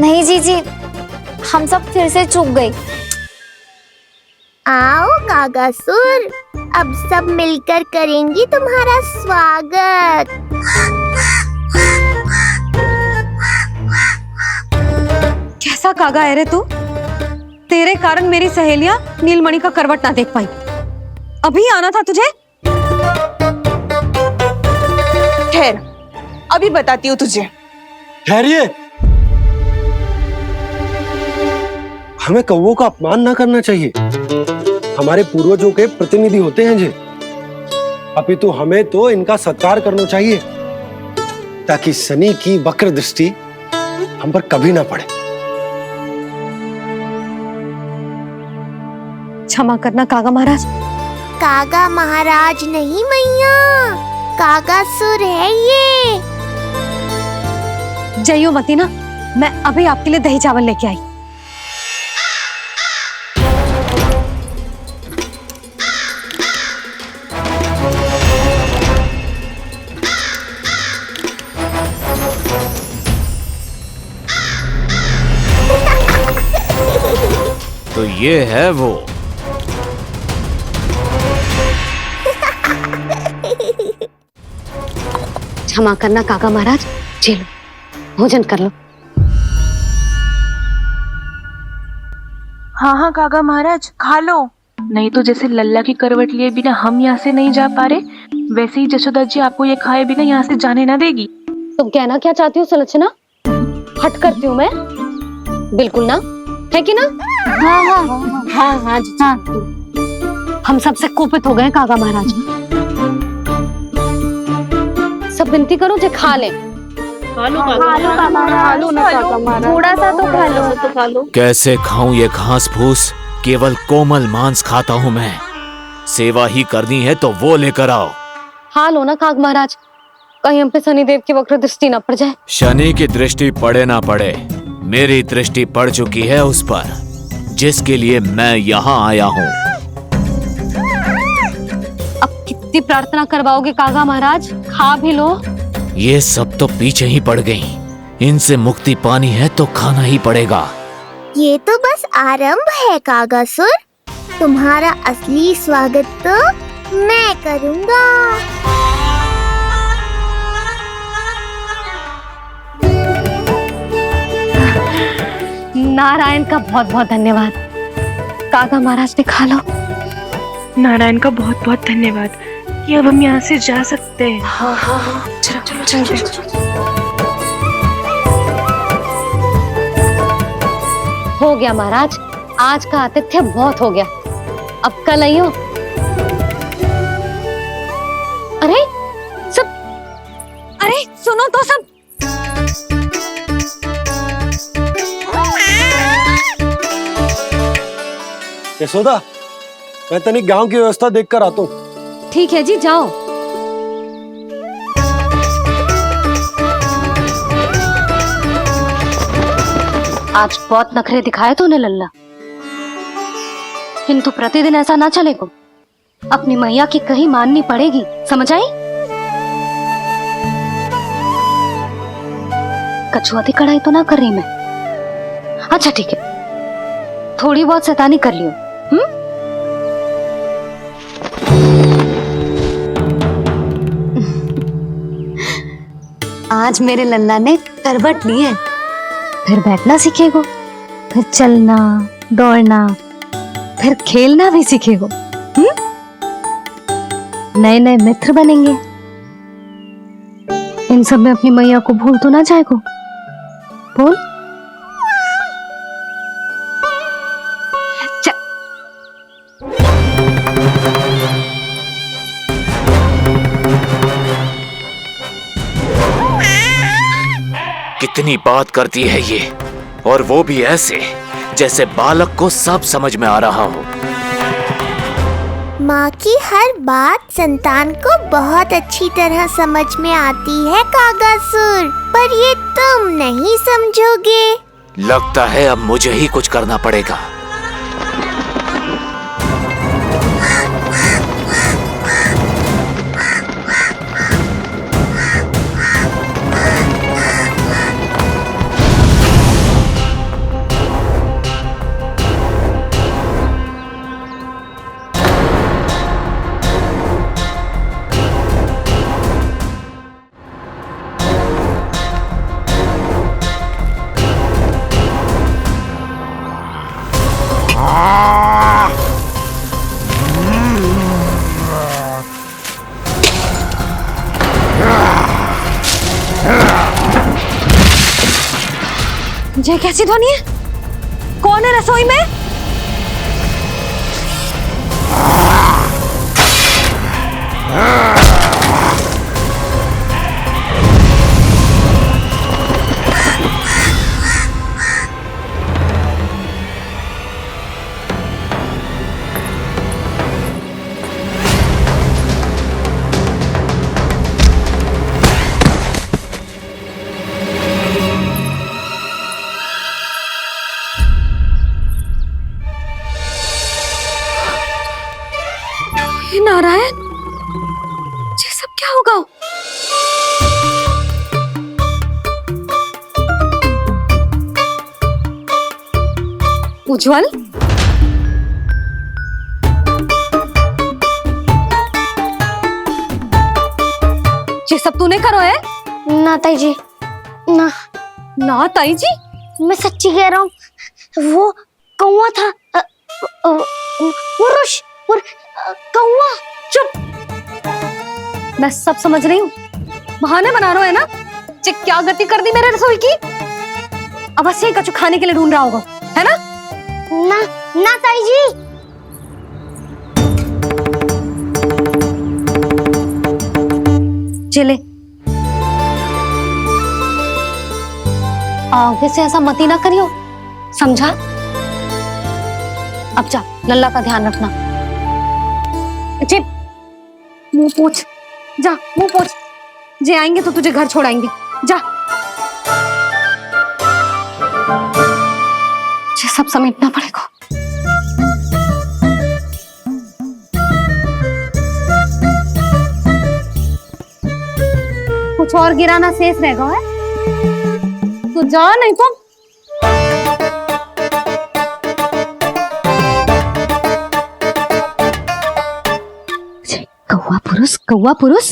नहीं जीजी, हम सब फिर से चूक गए। आओ कागासुर, अब सब मिलकर करेंगी तुम्हारा स्वागत। कैसा कागा है रे तू? तेरे कारण मेरी सहेलियां नीलमणि का करवट ना देख पाई। अभी आना था तुझे। ठहर, अभी बताती हूँ तुझे। ठहरिए, हमें कौवों का अपमान ना करना चाहिए। हमारे पूर्वजों के प्रतिनिधि होते हैं जी। अपितु हमें तो इनका सत्कार करना चाहिए ताकि शनि की वक्र दृष्टि हम पर कभी ना पड़े। क्षमा करना कागा महाराज। कागा महाराज नहीं मैया, कागासुर है ये। जइयो मती ना, मैं अभी आपके लिए दही चावल लेके आई। तो ये है वो। क्षमा करना काका महाराज, चलो भोजन कर लो। हाँ हाँ काका महाराज, खा लो। नहीं तो जैसे लल्ला की करवट लिए बिना हम यहाँ से नहीं जा पा रहे, वैसे ही जशोदा जी आपको ये खाए बिना यहाँ से जाने ना देगी। तुम कहना क्या चाहती हो सुलक्षणा? हट करती हूँ मैं? बिल्कुल ना, है कि ना? हाँ हाँ हाँ हाँ हाँ, हाँ। हम सबसे कोपित हो गए काका महाराज। सब विनती करो जे खा ले। थोड़ा सा तो खा लो। कैसे खाऊं ये घास फूस? केवल कोमल मांस खाता हूं मैं। सेवा ही करनी है तो वो लेकर आओ। खा लो ना काग महाराज, कहीं हम पे शनिदेव की वक्र दृष्टि ना पड़ जाए। शनि की दृष्टि पड़े ना पड़े, मेरी दृष्टि पड़ चुकी है उस पर, जिसके लिए मैं यहाँ आया हूँ। अब कितनी प्रार्थना करवाओगे कागा महाराज? खा भी लो। ये सब तो पीछे ही पड़ गई, इनसे मुक्ति पानी है तो खाना ही पड़ेगा। ये तो बस आरंभ है कागासुर, तुम्हारा असली स्वागत तो मैं करूँगा। नारायण का बहुत बहुत धन्यवाद। काका महाराज ने खा लो। नारायण का बहुत बहुत धन्यवाद कि अब हम यहाँ से जा सकते हैं। चलो चलो चलो। हो गया महाराज, आज का आतिथ्य बहुत हो गया, अब कल आइयो। अरे सब, अरे सुनो तो सब। यशोदा, मैं तनिक गांव की व्यवस्था देखकर आता हूँ। ठीक है जी, जाओ। आज बहुत नखरे दिखाए तूने लल्ला, किंतु प्रतिदिन ऐसा ना चलेगा। अपनी मैया की कहीं माननी पड़ेगी, समझ आई? कछुआती कढ़ाई तो ना कर रही मैं। अच्छा ठीक है, थोड़ी बहुत शैतानी कर लियो। आज मेरे लल्ला ने करवट ली है, फिर बैठना सीखेगो, फिर चलना दौड़ना, फिर खेलना भी सीखेगो। नए नए मित्र बनेंगे। इन सब में अपनी मैया को भूल तो ना जाएगो। बोल। कितनी बात करती है ये, और वो भी ऐसे जैसे बालक को सब समझ में आ रहा हो। माँ की हर बात संतान को बहुत अच्छी तरह समझ में आती है कागासुर, पर ये तुम नहीं समझोगे। लगता है अब मुझे ही कुछ करना पड़ेगा। ये कैसी ध्वनि है? कौन है रसोई में? नारायण, ये सब क्या होगा? उज्जवल, ये सब तूने करो है? ना ताई जी, ना ना ताई जी, मैं सच्ची कह रहा हूँ। वो कौवा था, पुरुष कौवा। चुप! मैं सब समझ रही हूँ, बहाने बना रहा है ना? क्या गति कर दी मेरे रसोई की? अब बस यही कछु खाने के लिए ढूंढ रहा होगा, है ना? ना ना ताई जी। चले, आगे से ऐसा मती ना करियो, समझा? अब जा, लल्ला का ध्यान रखना। चिप, मुंह पोछ, जा मुंह पोछ। जे आएंगे तो तुझे घर छोड़ाएंगे, जा। ये सब समेटना पड़ेगा। कुछ और गिराना शेष रहेगा है? तो जा, नहीं तो कौवा पुरुष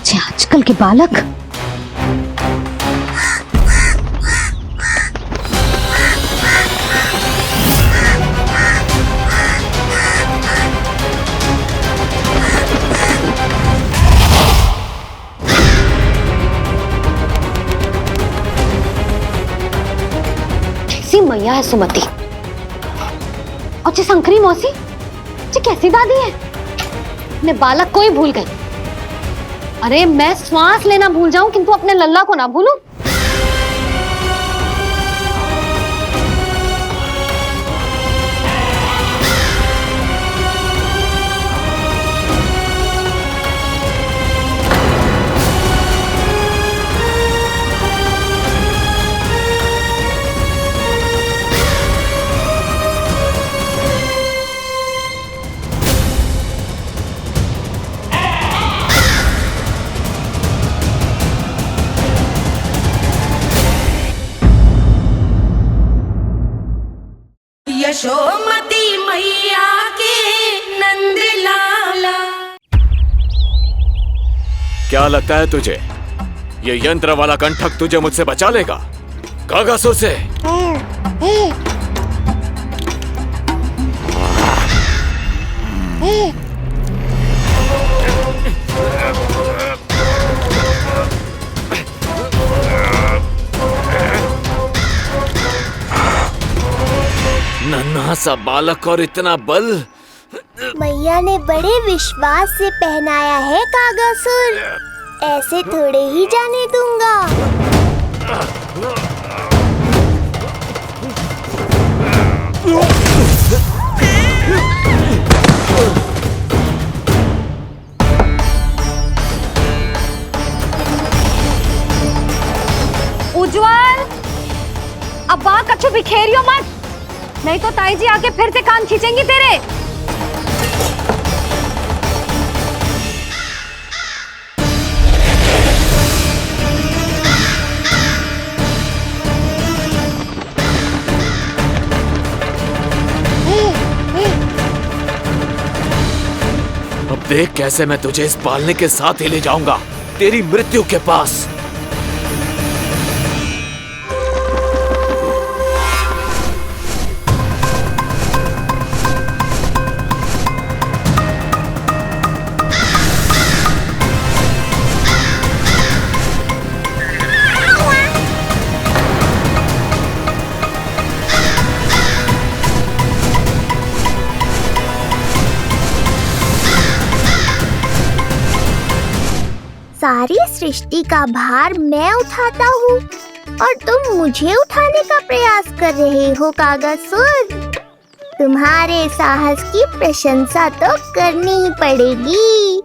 जे आजकल के बालक। कैसी मैया है सुमति, और जी शंकरी मौसी जी कैसी दादी है। अपने बालक को ही भूल गई। अरे मैं श्वास लेना भूल जाऊं किंतु अपने लल्ला को ना भूलूं। यशोमती मैया के नंद लाला। क्या लगता है तुझे ये यंत्र वाला कंठक तुझे मुझसे बचा लेगा? कागासुर से नन्हा सा बालक और इतना बल। मैया ने बड़े विश्वास से पहनाया है कागासुर, ऐसे थोड़े ही जाने दूंगा। उज्जवल, अब बात कछु बिखेरियो मत, नहीं तो ताई जी आके फिर से कान खींचेंगी तेरे। अब देख कैसे मैं तुझे इस पालने के साथ ही ले जाऊंगा तेरी मृत्यु के पास। सारी सृष्टि का भार मैं उठाता हूँ और तुम मुझे उठाने का प्रयास कर रहे हो कागासुर। तुम्हारे साहस की प्रशंसा तो करनी ही पड़ेगी।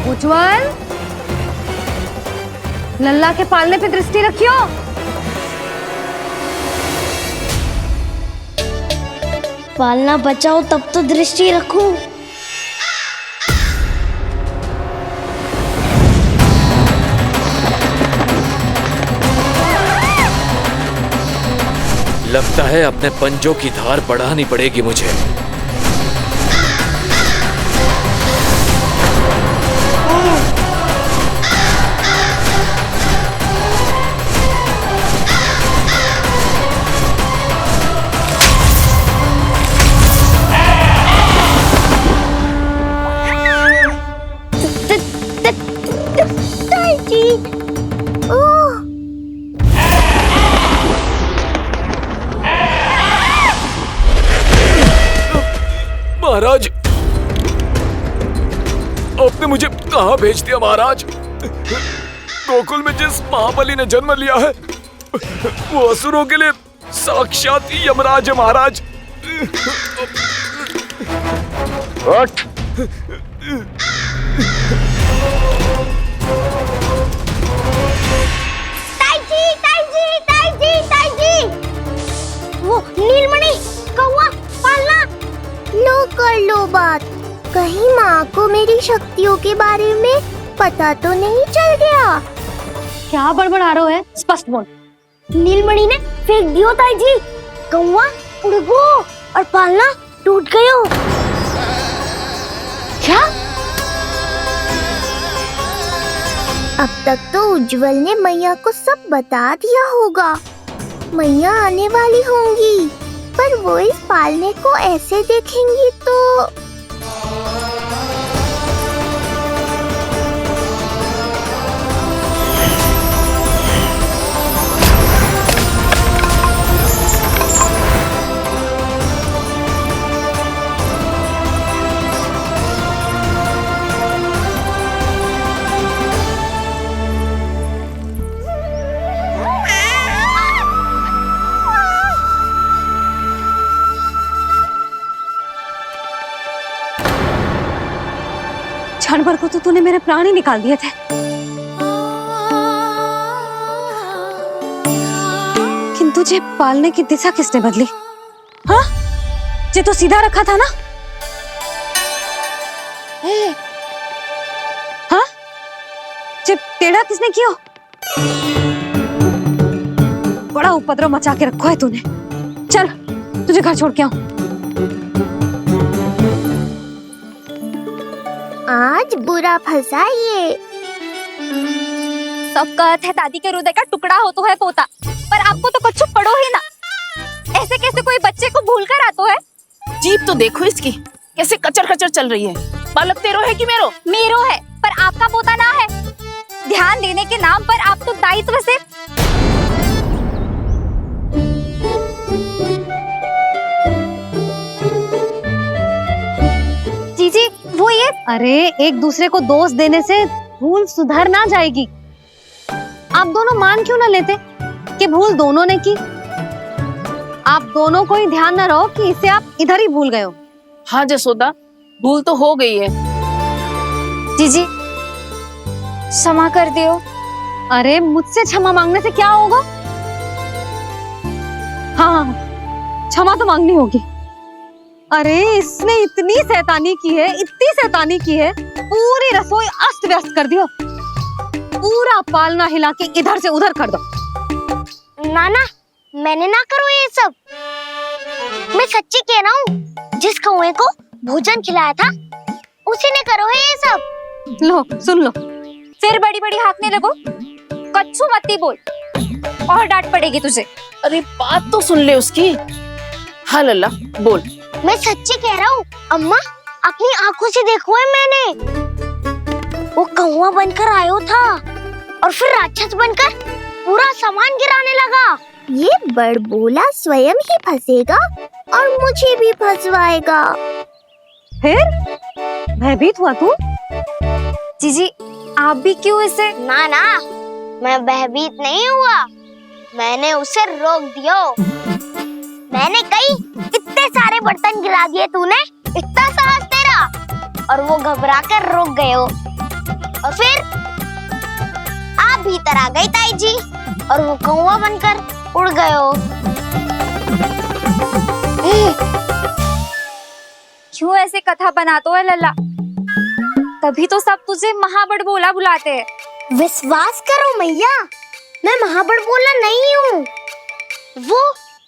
उज्जवल, लल्ला के पालने पे दृष्टि रखियो। पालना बचाओ तब तो दृष्टि रखूं। लगता है अपने पंजों की धार बढ़ानी पड़ेगी मुझे। महाराज, आपने मुझे कहाँ भेज दिया महाराज? गोकुल में जिस महाबली ने जन्म लिया है वो असुरों के लिए साक्षात यमराज है महाराज। उठ। वो नीलमणि, कौवा, पालना। लो कर लो बात। कहीं माँ को मेरी शक्तियों के बारे में पता तो नहीं चल गया? क्या बड़बड़ा रहे हो है? स्पष्ट बोल। नीलमणि ने फेंक दियो ताई जी। कौवा उड़ गयो और पालना टूट गयो। क्या? अब तक तो उज्जवल ने मैया को सब बता दिया होगा। मैया आने वाली होंगी, पर वो इस पालने को ऐसे देखेंगी तो क्षण भर को तो तूने मेरे प्राण ही निकाल दिए थे, किंतु जे पालने की दिशा किसने बदली? हाँ, जे तो सीधा रखा था ना? हाँ, जे टेढ़ा किसने किया? बड़ा उपद्रव मचा के रखो है तूने। चल, तुझे घर छोड़ के आऊं। आज बुरा फंसा ये। सब कहत है दादी के हृदय का टुकड़ा हो तो है पोता, पर आपको तो कुछ पड़ो ही ना। ऐसे कैसे कोई बच्चे को भूल कर आतो है? जीप तो देखो इसकी, कैसे कचर कचर चल रही है। बालक तेरो है कि मेरो? मेरो है, पर आपका पोता ना है। ध्यान देने के नाम पर आप तो दायित्व से जीजी वो ये। अरे एक दूसरे को दोष देने से भूल सुधर ना जाएगी। आप दोनों मान क्यों ना लेते कि भूल दोनों ने की? आप दोनों को ही ध्यान न रहो कि इसे आप इधर ही भूल गए हो। हाँ जसोदा, भूल तो हो गई है। जीजी क्षमा कर दियो। अरे मुझसे क्षमा मांगने से क्या होगा? हाँ, क्षमा तो मांगनी होगी। अरे इसने इतनी शैतानी की है, इतनी शैतानी की है, पूरी रसोई अस्त व्यस्त कर दियो। पूरा पालना हिला के इधर से उधर कर दो। नाना, मैंने ना करो ये सब। मैं सच्ची कह रहा हूँ, जिस कौवे को भोजन खिलाया था उसी ने करो है ये सब। लो सुन लो। फिर बड़ी बड़ी हाकने लगो। कच्छू मत बोल। और डांट पड़ेगी तुझे। अरे बात तो सुन ले उसकी। हाँ लल्ला बोल। मैं सच्ची कह रहा हूँ अम्मा, अपनी आंखों से देखो है मैंने। वो कौवा बनकर आयो था और फिर राक्षस बनकर पूरा सामान गिराने लगा। ये बड़बोला स्वयं ही फंसेगा और मुझे भी फंसवाएगा। फिर भयभीत हुआ तू? जीजी आप भी क्यों इसे? ना ना, मैं भयभीत नहीं हुआ, मैंने उसे रोक दिया। मैंने कही इतने सारे बर्तन गिरा दिए तूने, इतना साहस तेरा, और वो घबरा कर रुक गए हो। और फिर आप भीतर आ गई ताई जी और वो कौवा बनकर उड़ गए हो। क्यों ऐसे कथा बनाते हो लल्ला? तभी तो सब तुझे महाबड़बोला बुलाते हैं। विश्वास करो मैया, मैं महाबड़बोला नहीं हूँ, वो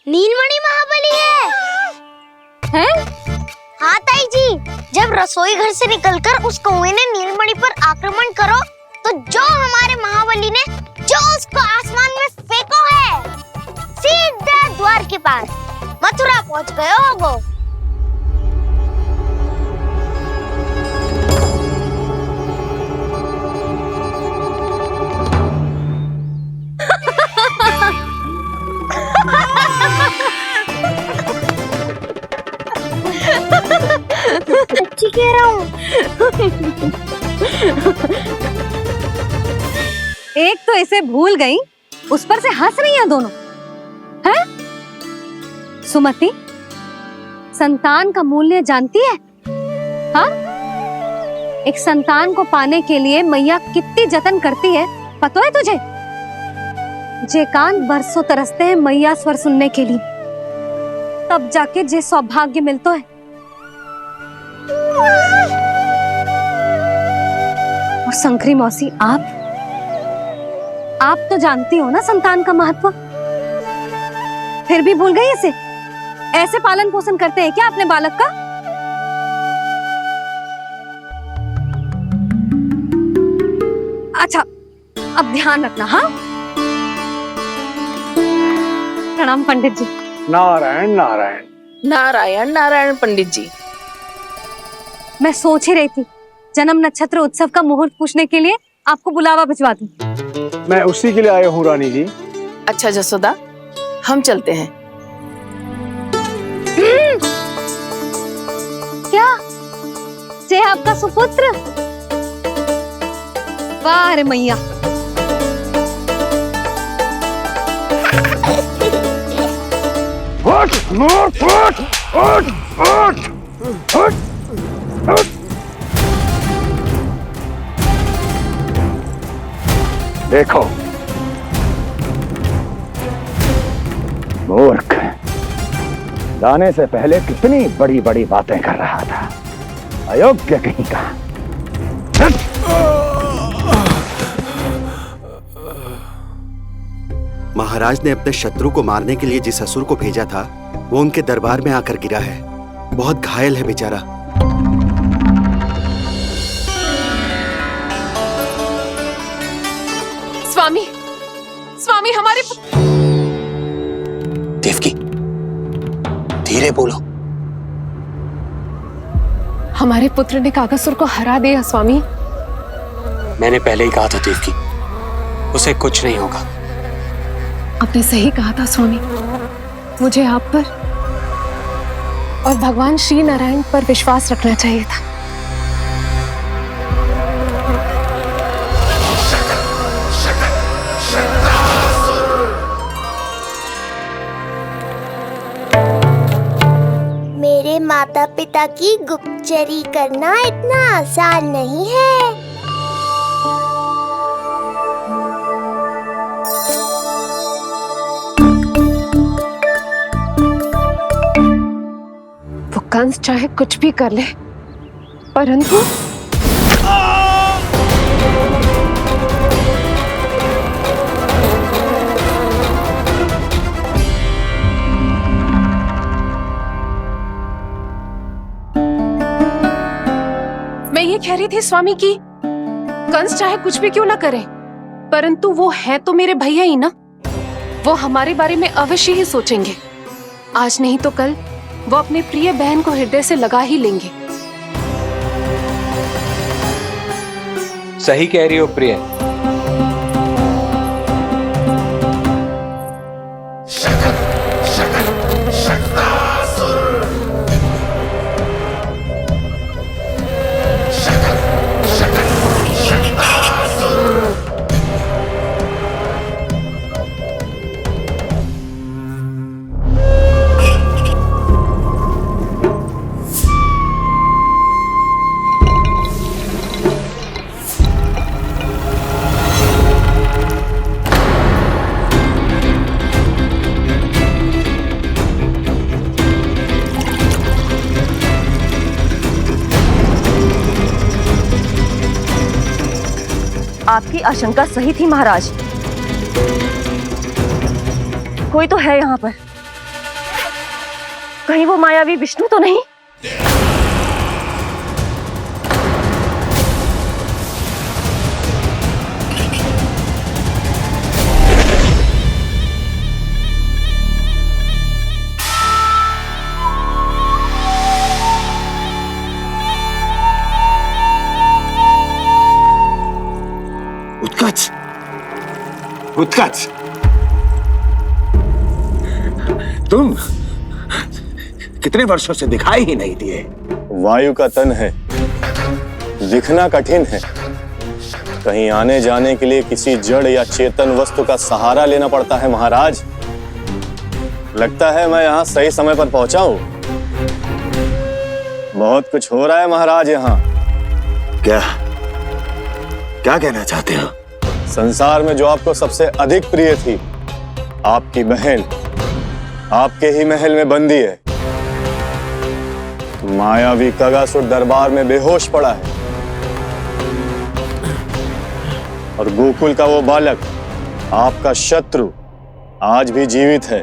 नीलमणि महाबली है। हैं? हाँ ताई जी, जब रसोई घर से निकलकर उस कौवे ने नीलमणि पर आक्रमण करो तो जो हमारे महाबली ने जो उसको आसमान में फेंको है, सीधा द्वार के पास मथुरा पहुंच गए होगो। सच्ची कह रहा हूँ। एक तो इसे भूल गई, उस पर से हंस रही हैं दोनों। हैं? सुमति, संतान का मूल्य जानती है? हाँ? एक संतान को पाने के लिए मैया कितनी जतन करती है, पता है तुझे? जे कान बरसों तरसते हैं मैया स्वर सुनने के लिए, तब जाके जे सौभाग्य मिलता है। और शंकरी मौसी, आप तो जानती हो ना संतान का महत्व, फिर भी भूल गई इसे? ऐसे पालन पोषण करते हैं क्या अपने बालक का? अच्छा, अब ध्यान रखना। हाँ, प्रणाम पंडित जी। नारायण नारायण। नारायण नारायण पंडित जी। मैं सोच ही रही थी जन्म नक्षत्र उत्सव का मुहूर्त पूछने के लिए आपको बुलावा भिजवा दूं। मैं उसी के लिए आया हूँ रानी जी। अच्छा जसोदा, हम चलते हैं। क्या जे आपका सुपुत्र? वाह रे मैया। उठ, उठ, उठ, उठ, उठ, उठ, उठ। देखो मूर्ख, जाने से पहले कितनी बड़ी बड़ी बातें कर रहा था, अयोग्य कहीं का। महाराज ने अपने शत्रु को मारने के लिए जिस असुर को भेजा था वो उनके दरबार में आकर गिरा है, बहुत घायल है बेचारा। स्वामी, स्वामी हमारे देवकी, धीरे बोलो। हमारे पुत्र ने कागासुर को हरा दिया स्वामी। मैंने पहले ही कहा था देवकी, उसे कुछ नहीं होगा। आपने सही कहा था स्वामी, मुझे आप पर और भगवान श्री नारायण पर विश्वास रखना चाहिए था। मेरे माता पिता की गुप्तचरी करना इतना आसान नहीं है। वो कंस चाहे कुछ भी कर ले, परंतु मैं ये कह रही थी स्वामी कि कंस चाहे कुछ भी क्यों ना करे, परंतु वो है तो मेरे भैया ही ना। वो हमारे बारे में अवश्य ही सोचेंगे। आज नहीं तो कल वो अपने प्रिय बहन को हृदय से लगा ही लेंगे। सही कह रही हो प्रिय। आपकी आशंका सही थी महाराज। कोई तो है यहाँ पर। कहीं वो मायावी विष्णु तो नहीं? उत्कच, उत्कच, तुम कितने वर्षों से दिखाई ही नहीं दिए। वायु का तन है, दिखना कठिन है। कहीं आने जाने के लिए किसी जड़ या चेतन वस्तु का सहारा लेना पड़ता है महाराज। लगता है मैं यहाँ सही समय पर पहुंचा हूँ। बहुत कुछ हो रहा है महाराज यहाँ। क्या क्या कहना चाहते हो? संसार में जो आपको सबसे अधिक प्रिय थी, आपकी बहन, आपके ही महल में बंदी है। मायावी कगासुर दरबार में बेहोश पड़ा है और गोकुल का वो बालक, आपका शत्रु, आज भी जीवित है।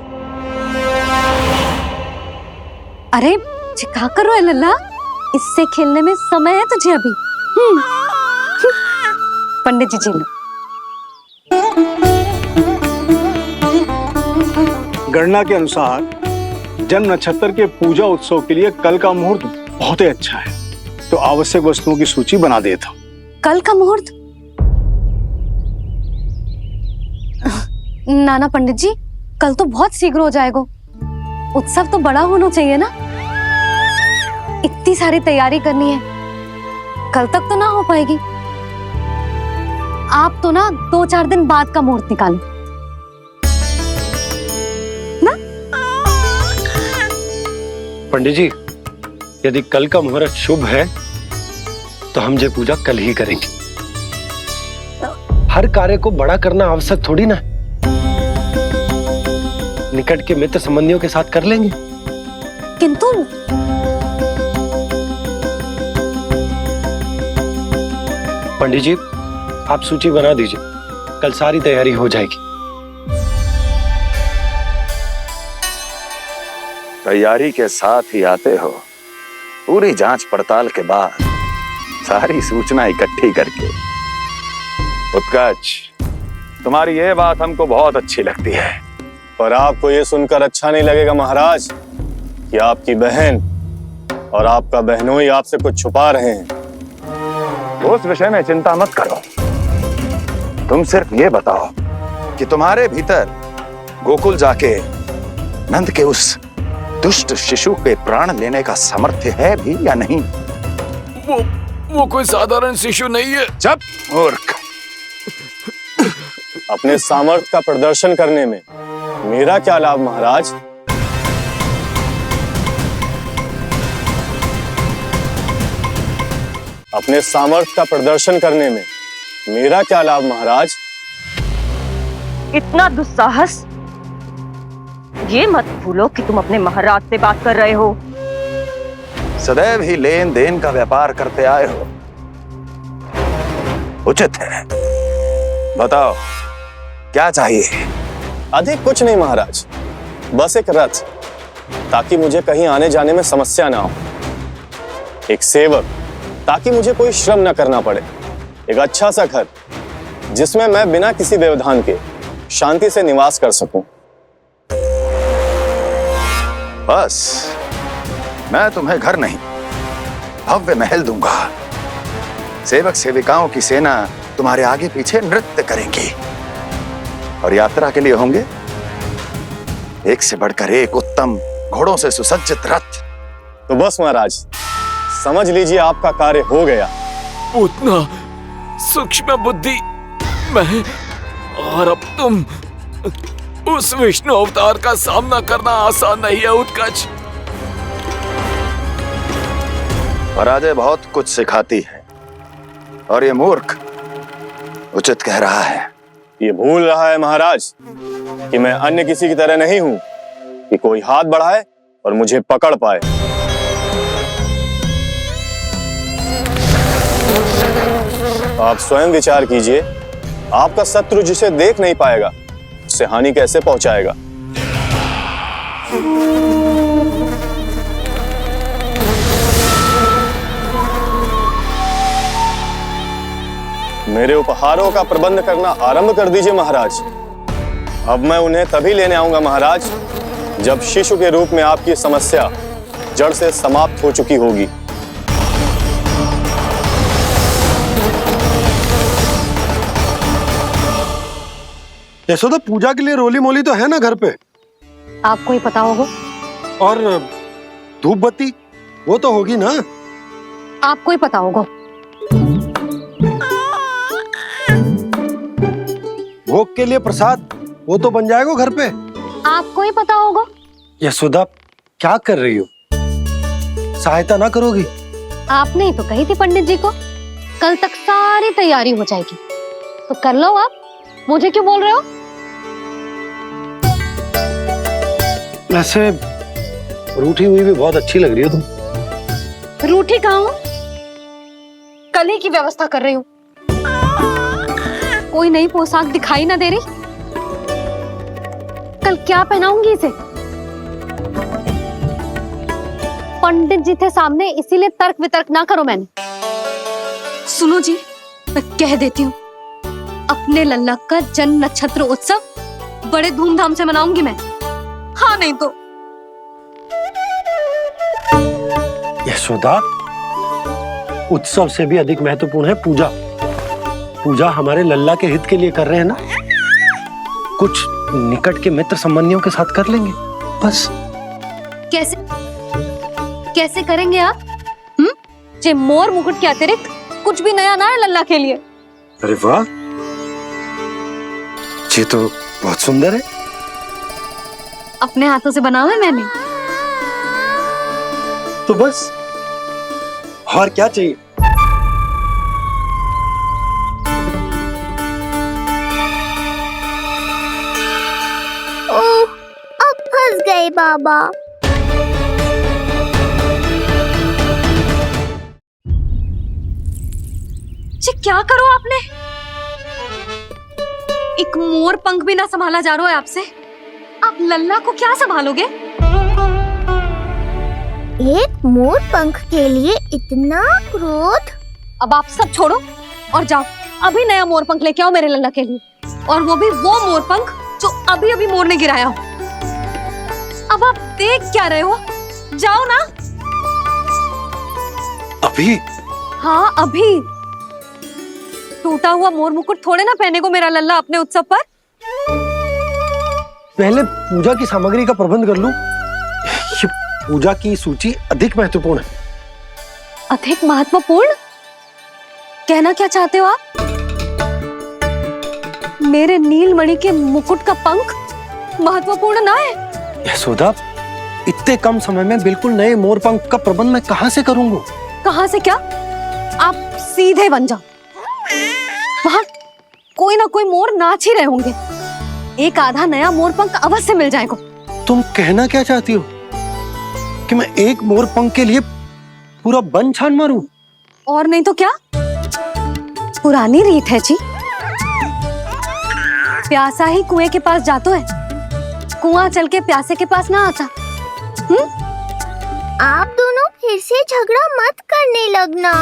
अरे क्या कर रहे हो लल्ला? इससे खेलने में समय है तुझे अभी। पंडित जी जी लो। गणना के अनुसार जन्म नक्षत्र के पूजा उत्सव के लिए कल का मुहूर्त बहुत ही अच्छा है, तो आवश्यक वस्तुओं की सूची बना देता हूँ। कल का मुहूर्त? नाना पंडित जी, कल तो बहुत शीघ्र हो जाएगा। उत्सव तो बड़ा होना चाहिए ना। इतनी सारी तैयारी करनी है, कल तक तो ना हो पाएगी। आप तो ना 2-4 दिन बाद का मुहूर्त निकालो ना। पंडित जी, यदि कल का मुहूर्त शुभ है तो हम ये पूजा कल ही करेंगे। हर कार्य को बड़ा करना आवश्यक थोड़ी ना। निकट के मित्र संबंधियों के साथ कर लेंगे। किंतु पंडित जी, आप सूची बना दीजिए, कल सारी तैयारी हो जाएगी। तैयारी के साथ ही आते हो, पूरी जांच पड़ताल के बाद सारी सूचना इकट्ठी करके। उत्कच, तुम्हारी ये बात हमको बहुत अच्छी लगती है। पर आपको ये सुनकर अच्छा नहीं लगेगा महाराज कि आपकी बहन और आपका बहनोई आपसे कुछ छुपा रहे हैं। उस विषय में चिंता मत करो। तुम सिर्फ ये बताओ कि तुम्हारे भीतर गोकुल जाके नंद के उस दुष्ट शिशु के प्राण लेने का सामर्थ्य है भी या नहीं? वो कोई साधारण शिशु नहीं है। चुप मूर्ख। अपने सामर्थ्य का प्रदर्शन करने में मेरा क्या लाभ महाराज? अपने सामर्थ्य का प्रदर्शन करने में मेरा क्या लाभ महाराज? इतना दुस्साहस? ये मत भूलो कि तुम अपने महाराज से बात कर रहे हो। सदैव ही लेन देन का व्यापार करते आए हो, उचित है। बताओ क्या चाहिए? अधिक कुछ नहीं महाराज, बस एक रथ, ताकि मुझे कहीं आने जाने में समस्या ना हो। एक सेवक, ताकि मुझे कोई श्रम न करना पड़े। एक अच्छा सा घर, जिसमें मैं बिना किसी व्यवधान के शांति से निवास कर सकूं। बस मैं तुम्हें घर नहीं भव्य महल दूंगा। सेवक सेविकाओं की सेना तुम्हारे आगे पीछे नृत्य करेंगी और यात्रा के लिए होंगे एक से बढ़कर एक उत्तम घोड़ों से सुसज्जित रथ। तो बस महाराज, समझ लीजिए आपका कार्य हो गया। उतना सूक्ष्म बुद्धि मैं, और अब तुम, उस विष्णु अवतार का सामना करना आसान नहीं है उत्कच। पराजय बहुत कुछ सिखाती है और ये मूर्ख उचित कह रहा है। ये भूल रहा है महाराज कि मैं अन्य किसी की तरह नहीं हूं कि कोई हाथ बढ़ाए और मुझे पकड़ पाए। आप स्वयं विचार कीजिए, आपका शत्रु जिसे देख नहीं पाएगा उससे हानि कैसे पहुंचाएगा। मेरे उपहारों का प्रबंध करना आरंभ कर दीजिए महाराज। अब मैं उन्हें तभी लेने आऊंगा महाराज जब शिशु के रूप में आपकी समस्या जड़ से समाप्त हो चुकी होगी। यशोदा, पूजा के लिए रोली मोली तो है ना घर पे? आपको ही पता होगा। और धूप बत्ती वो तो होगी ना? आपको ही पता होगा। भोग के लिए प्रसाद वो तो बन जाएगा घर पे। आपको ही पता होगा। यशोदा, क्या कर रही हो? सहायता ना करोगी? आपने ही तो कही थी पंडित जी को कल तक सारी तैयारी हो जाएगी, तो कर लो आप। मुझे क्यों बोल रहे हो? वैसे रूठी हुई भी बहुत अच्छी लग रही हो तुम। रूठी कहाँ हूँ? कल ही की व्यवस्था कर रही हूँ। कोई नई पोशाक दिखाई ना दे रही? कल क्या पहनाऊंगी इसे? पंडित जी थे सामने, इसीलिए तर्क वितर्क ना करो। मैंने सुनो जी, मैं कह देती हूँ, अपने लल्ला का जन्म नक्षत्र उत्सव बड़े धूमधाम से मनाऊंगी मैं। हाँ नहीं तो। यशोदा, उत्सव से भी अधिक महत्वपूर्ण है पूजा। पूजा हमारे लल्ला के हित के लिए कर रहे हैं ना। कुछ निकट के मित्र संबंधियों के साथ कर लेंगे बस। कैसे कैसे करेंगे आप? जे मोर मुकुट के अतिरिक्त कुछ भी नया ना है लल्ला के लिए। अरे वाह, ये तो बहुत सुंदर है। अपने हाथों से बनाया है मैंने। तो बस और क्या चाहिए? ओह, अब फंस गए बाबा। जी क्या करो आपने? एक मोर पंख भी ना संभाला जा रहा है आपसे। आप लल्ला को क्या संभालोगे? एक मोर पंख के लिए इतना क्रोध? अब आप सब छोड़ो और जाओ, अभी नया मोर पंख लेके आओ मेरे लल्ला के लिए, और वो भी वो मोर पंख जो अभी अभी मोर ने गिराया हो। अब आप देख क्या रहे हो? जाओ ना। अभी? हाँ अभी। टूटा हुआ मोर मुकुट थोड़े ना पहने को मेरा लल्ला अपने उत्सव पर। पहले पूजा की सामग्री का प्रबंध कर लूं। ये पूजा की सूची अधिक महत्वपूर्ण है। अधिक महत्वपूर्ण? कहना क्या चाहते हो आप? मेरे नीलमणि के मुकुट का पंख महत्वपूर्ण ना है? यशोदा, इतने कम समय में बिल्कुल नए मोर पंख का प्रबंध मैं कहां से करूंगा? कहां से क्या? आप सीधे बन जाओ। वहां कोई ना कोई मोर नाच ही रहे होंगे। एक आधा नया मोर पंख अवश्य मिल जाएगा। तुम कहना क्या चाहती हो कि मैं एक मोर पंख के लिए पूरा वन छान मारूं? और नहीं तो क्या, पुरानी रीत है जी। प्यासा ही कुएं के पास जातो है, कुआं चल के प्यासे के पास ना आता। आप दोनों फिर से झगड़ा मत करने लगना।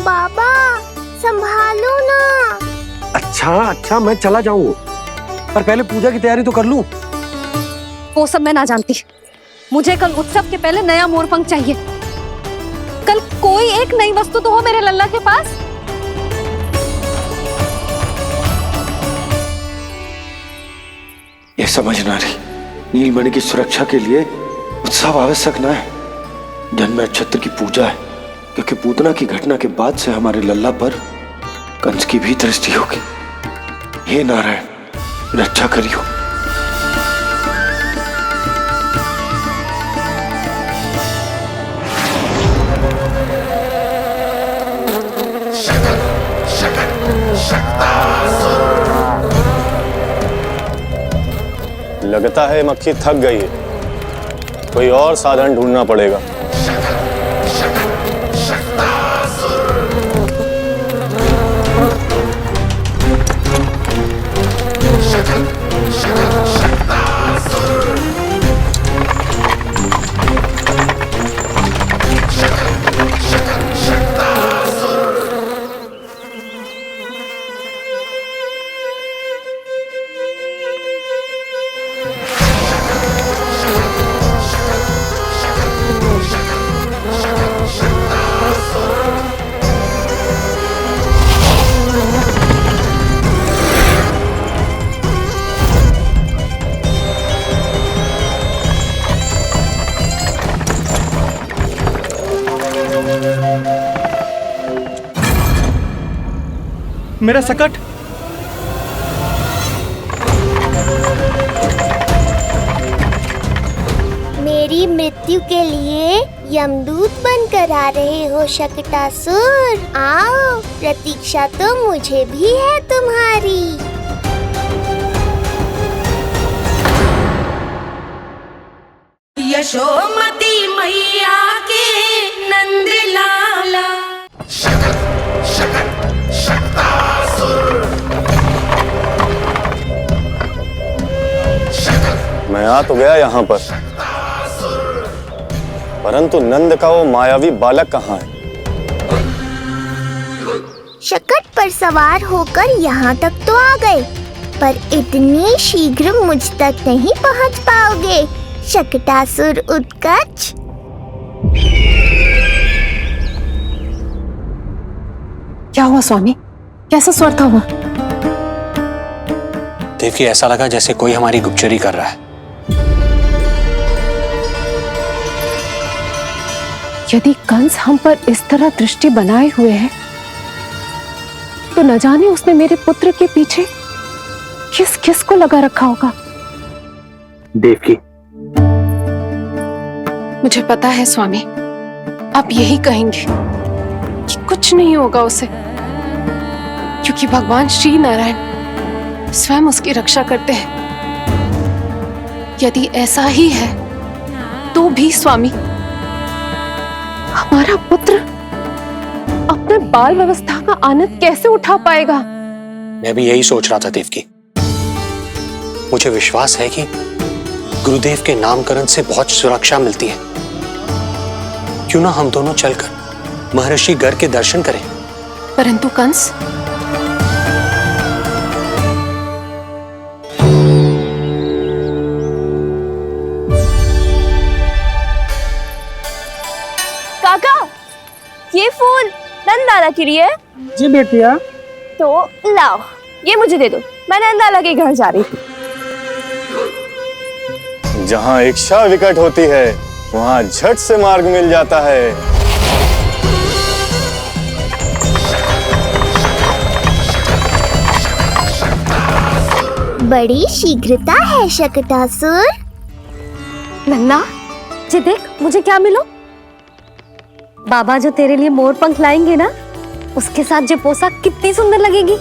बाबा संभालो ना। अच्छा मैं चला जाऊंगा, पर पहले पूजा की तैयारी तो कर लूं। वो सब मैं ना जानती। मुझे कल उत्सव के पहले नया मोरपंख चाहिए। कल कोई एक नई वस्तु तो हो मेरे लल्ला के पास। ये समझ ना रही, नीलमणि की सुरक्षा के लिए उत्सव आवश्यक ना है, जन्म नक्षत्र की पूजा है, क्योंकि पूतना की घटना के बाद से हमारे लल्ला पर कंस की भी दृष्टि होगी। हे नारायण, रक्षा करियो। लगता है मक्खी थक गई है, कोई और साधन ढूंढना पड़ेगा। मेरा सकट। मेरी मृत्यु के लिए यमदूत बनकर आ रहे हो शकटासुर? आओ, प्रतीक्षा तो मुझे भी है तुम्हारी। यशोमती मैया के नंद लाला। मैं आ तो गया यहाँ पर, परंतु नंद का वो मायावी बालक कहाँ है? शकट पर सवार होकर यहाँ तक तो आ गए, पर इतनी शीघ्र मुझ तक नहीं पहुँच पाओगे शकटासुर उत्कच। क्या हुआ स्वामी, कैसा स्वर था वो? देवकी, ऐसा लगा जैसे कोई हमारी गुप्तचरी कर रहा है। यदि कंस हम पर इस तरह दृष्टि बनाए हुए है, तो न जाने उसने मेरे पुत्र के पीछे किस किस को लगा रखा होगा। देवकी, मुझे पता है स्वामी, आप यही कहेंगे कि कुछ नहीं होगा उसे, क्योंकि भगवान श्री नारायण स्वयं उसकी रक्षा करते हैं। यदि ऐसा ही है तो भी स्वामी, हमारा पुत्र अपने बाल व्यवस्था का आनंद कैसे उठा पाएगा? मैं भी यही सोच रहा था देवकी। मुझे विश्वास है कि गुरुदेव के नामकरण से बहुत सुरक्षा मिलती है। क्यों ना हम दोनों चलकर महर्षि गर्ग के दर्शन करें? परंतु कंस, काका, ये फूल नंदाला के लिए है? जी बेटिया। तो लाओ, ये मुझे दे दो, मैं नंदाला के घर जा रही थी। जहाँ इच्छा विकट होती है, वहाँ झट से मार्ग मिल जाता है। बड़ी शीघ्रता है शकटासुर। नन्ना, जी देख मुझे क्या मिलो। बाबा जो तेरे लिए मोर पंख लाएंगे ना, उसके साथ जो पोशाक कितनी सुंदर लगेगी,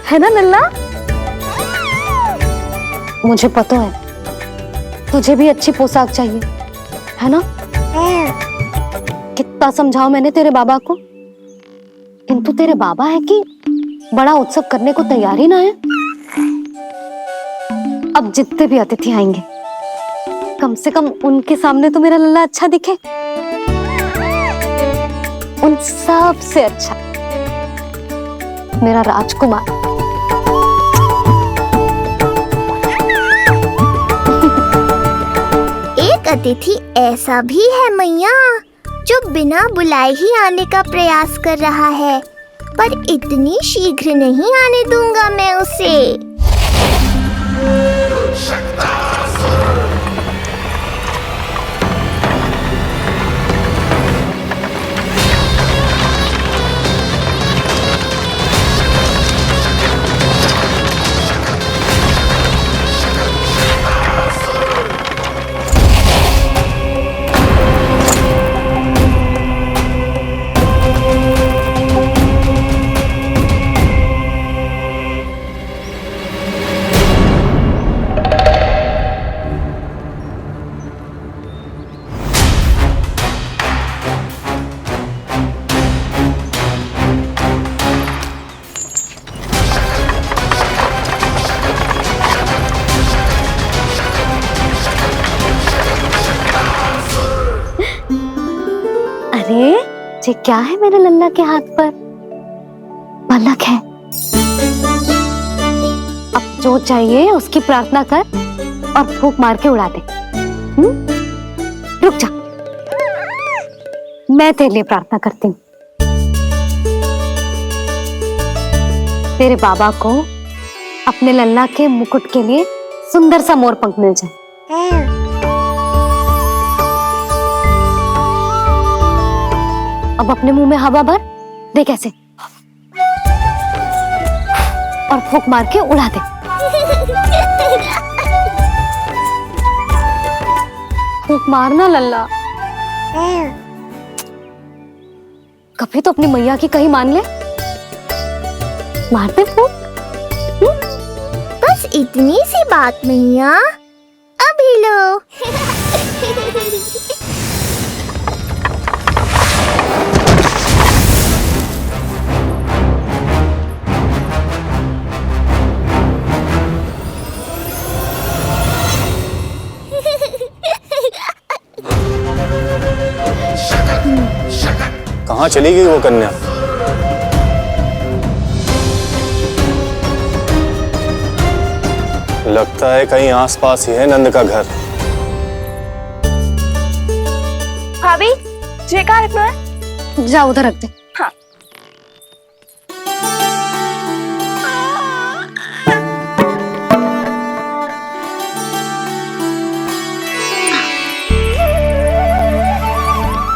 है ना नन्ना? मुझे पता है तुझे भी अच्छी पोशाक चाहिए, है ना? कितना समझाओ मैंने तेरे बाबा को, किंतु तेरे बाबा है कि बड़ा उत्सव करने को तैयार ही ना है। अब जितने भी अतिथि आएंगे, कम से कम उनके सामने तो मेरा लल्ला अच्छा दिखे। उन सब से अच्छा मेरा राजकुमार। एक एक अतिथि ऐसा भी है मैया जो बिना बुलाए ही आने का प्रयास कर रहा है, पर इतनी शीघ्र नहीं आने दूंगा मैं उसे। अरे ये क्या है मेरे लल्ला के हाथ पर? पलक है। अब जो चाहिए उसकी प्रार्थना कर और फूंक मार के उड़ा दे। रुक जा, मैं तेरे लिए प्रार्थना करती हूँ। तेरे बाबा को अपने लल्ला के मुकुट के लिए सुंदर सा मोर पंख मिल जाए। अब अपने मुंह में हवा भर दे कैसे, और फूंक मार के उड़ा दे। फूंक मारना लल्ला, कभी तो अपनी मैया की कहीं मान ले। मारते फूंक। बस इतनी सी बात मैया, अभी लो। कहाँ चली गई वो कन्या? लगता है कहीं आसपास ही है नंद का घर। भाभी ये कहाँ रखना है? जा उधर रख दे। हाँ।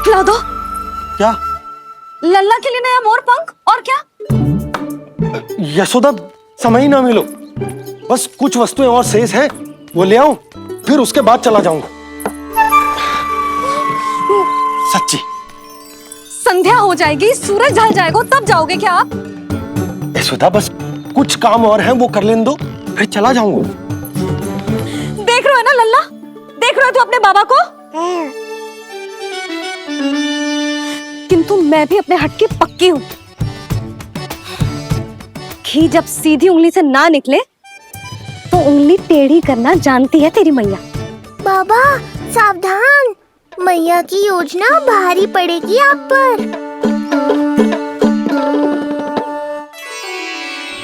खिला दो। क्या? लल्ला के लिए नया मोर पंख। और क्या? यशोदा, समय ही ना मिलो, बस कुछ वस्तुएं और शेष हैं, वो ले आऊं, फिर उसके बाद चला जाऊंगा। सच्ची। संध्या हो जाएगी, सूरज ढल जाएगा, तब जाओगे क्या आप? यशोदा, बस कुछ काम और हैं, वो कर लेने दो, फिर चला जाऊंगा। देख रहे हो ना लल्ला, देख रहे हो तू अपने बाबा को? किंतु मैं भी अपने हट की पक्की हूँ। घी जब सीधी उंगली से ना निकले तो उंगली टेढ़ी करना जानती है तेरी मैया। बाबा सावधान, मैया की योजना भारी पड़ेगी आप पर।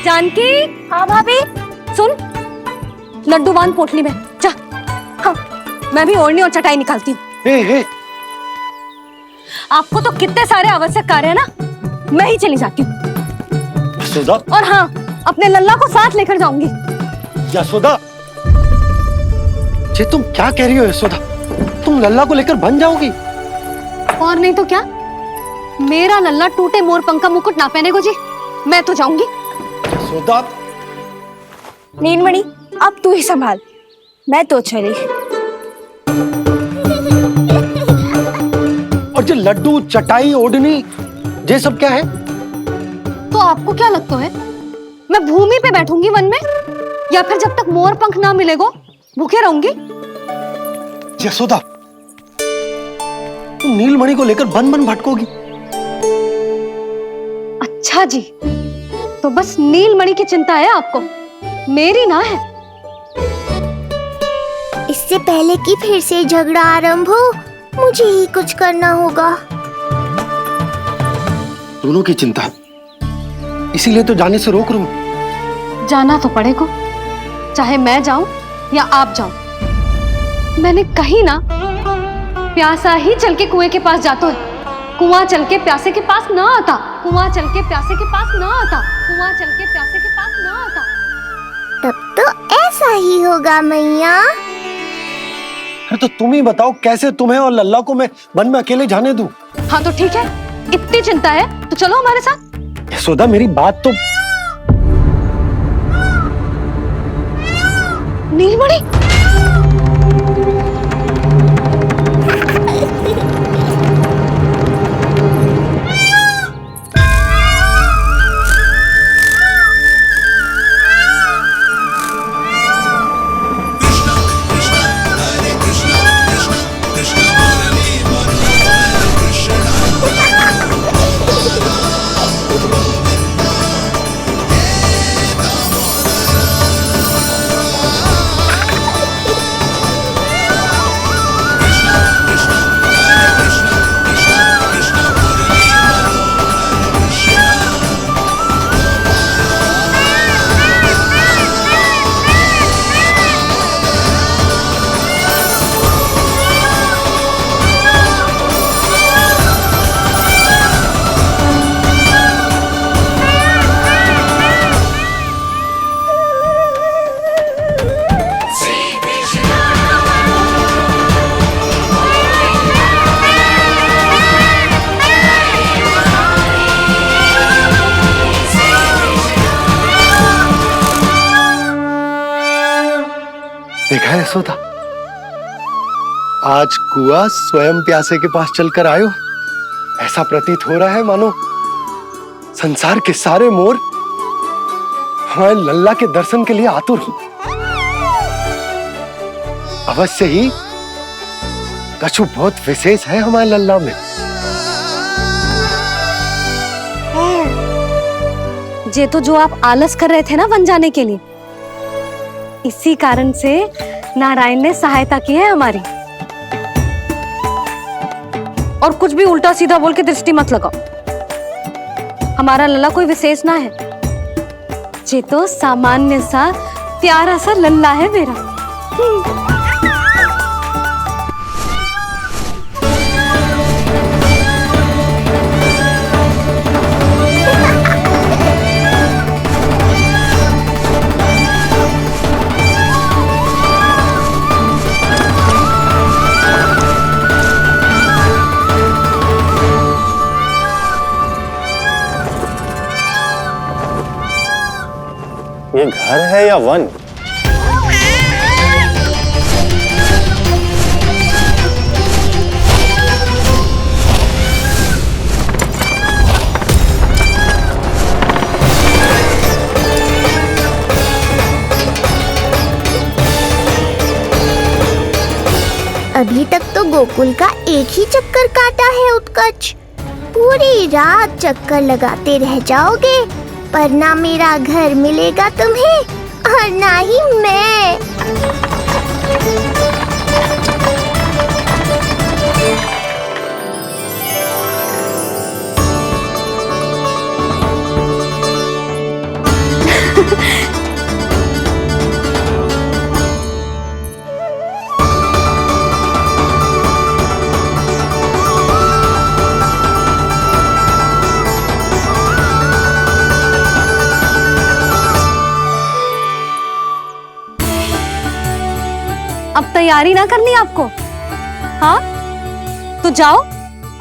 जानकी। हाँ भाभी। सुन, लड्डू बांध पोटली में, जा। हाँ, मैं भी ओढ़नी और चटाई निकालती हूँ। आपको तो कितने सारे आवश्यक कार्य है ना, मैं ही चली जाती हूँ। यशोदा। और हाँ, अपने लल्ला को साथ लेकर जाऊंगी। यशोदा, ये तुम क्या कह रही हो यशोदा? तुम लल्ला को लेकर बन जाओगी? और नहीं तो क्या, मेरा लल्ला टूटे मोर पंख का मुकुट ना पहने को जी, मैं तो जाऊंगी। यशोदा। नीलमणि, अब तू ही संभाल, मैं तो चली। और ये लड्डू, चटाई, ओढ़नी, ये सब क्या है? तो आपको क्या लगता है, मैं भूमि पे बैठूंगी वन में, या फिर जब तक मोर पंख ना मिलेगो भूखे रहूंगी? यशोदा, तुम नीलमणि को लेकर बन बन भटकोगी। अच्छा जी, तो बस नीलमणि की चिंता है आपको, मेरी ना है। इससे पहले कि फिर से झगड़ा आरंभ हो, मुझे ही कुछ करना होगा। दोनों की चिंता है, इसीलिए तो जाने से रोक रहा हूं। जाना तो पड़ेगा, चाहे मैं जाऊं या आप जाओ। मैंने कहीं ना प्यासा ही चल के कुएं के पास जाता है, कुआं चल के प्यासे के पास ना आता, कुआं चल के प्यासे के पास ना आता, कुआं चल के प्यासे के पास ना आता। तब तो ऐसा ही होगा मैया। अरे तो तुम ही बताओ, कैसे तुम्हें और लल्ला को मैं वन में अकेले जाने दूं? हाँ तो ठीक है, इतनी चिंता है तो चलो हमारे साथ। यशोदा मेरी बात तो। नीलमणि, देखा है यशोदा, आज कुआं स्वयं प्यासे के पास चलकर आयो। ऐसा प्रतीत हो रहा है मानो संसार के सारे मोर हमारे लल्ला के दर्शन के लिए आतुर हो। अवश्य ही कछु बहुत विशेष है हमारे लल्ला में। ये तो जो आप आलस कर रहे थे ना वन जाने के लिए, इसी कारण से नारायण ने सहायता की है हमारी। और कुछ भी उल्टा सीधा बोल के दृष्टि मत लगाओ। हमारा लल्ला कोई विशेष ना है, ये तो सामान्य सा प्यारा सा लल्ला है मेरा। ये घर है या वन? अभी तक तो गोकुल का एक ही चक्कर काटा है उत्कर्ष। पूरी रात चक्कर लगाते रह जाओगे, पर ना मेरा घर मिलेगा तुम्हें और ना ही मैं। अब तैयारी ना करनी आपको? हाँ तो जाओ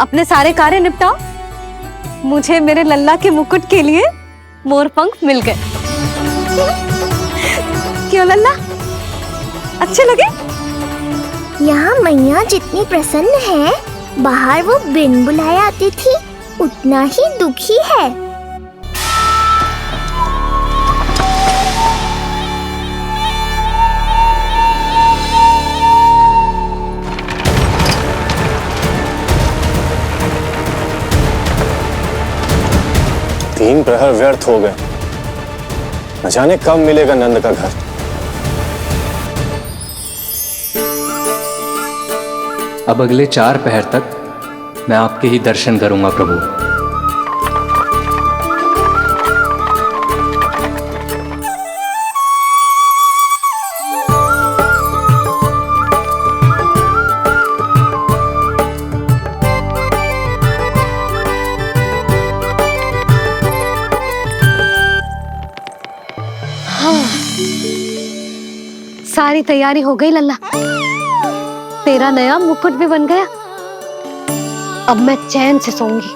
अपने सारे कार्य निपटाओ। मुझे मेरे लल्ला के मुकुट के लिए मोरपंख मिल गए। क्यों लल्ला, अच्छे लगे? यहाँ मैया जितनी प्रसन्न है, बाहर वो बिन बुलाए आती थी उतना ही दुखी है। तीन प्रहर व्यर्थ हो गए, न जाने कब मिलेगा नंद का घर। अब अगले 4 पहर तक मैं आपके ही दर्शन करूंगा प्रभु। सारी तैयारी हो गई लल्ला, तेरा नया मुकुट भी बन गया। अब मैं चैन से सोऊंगी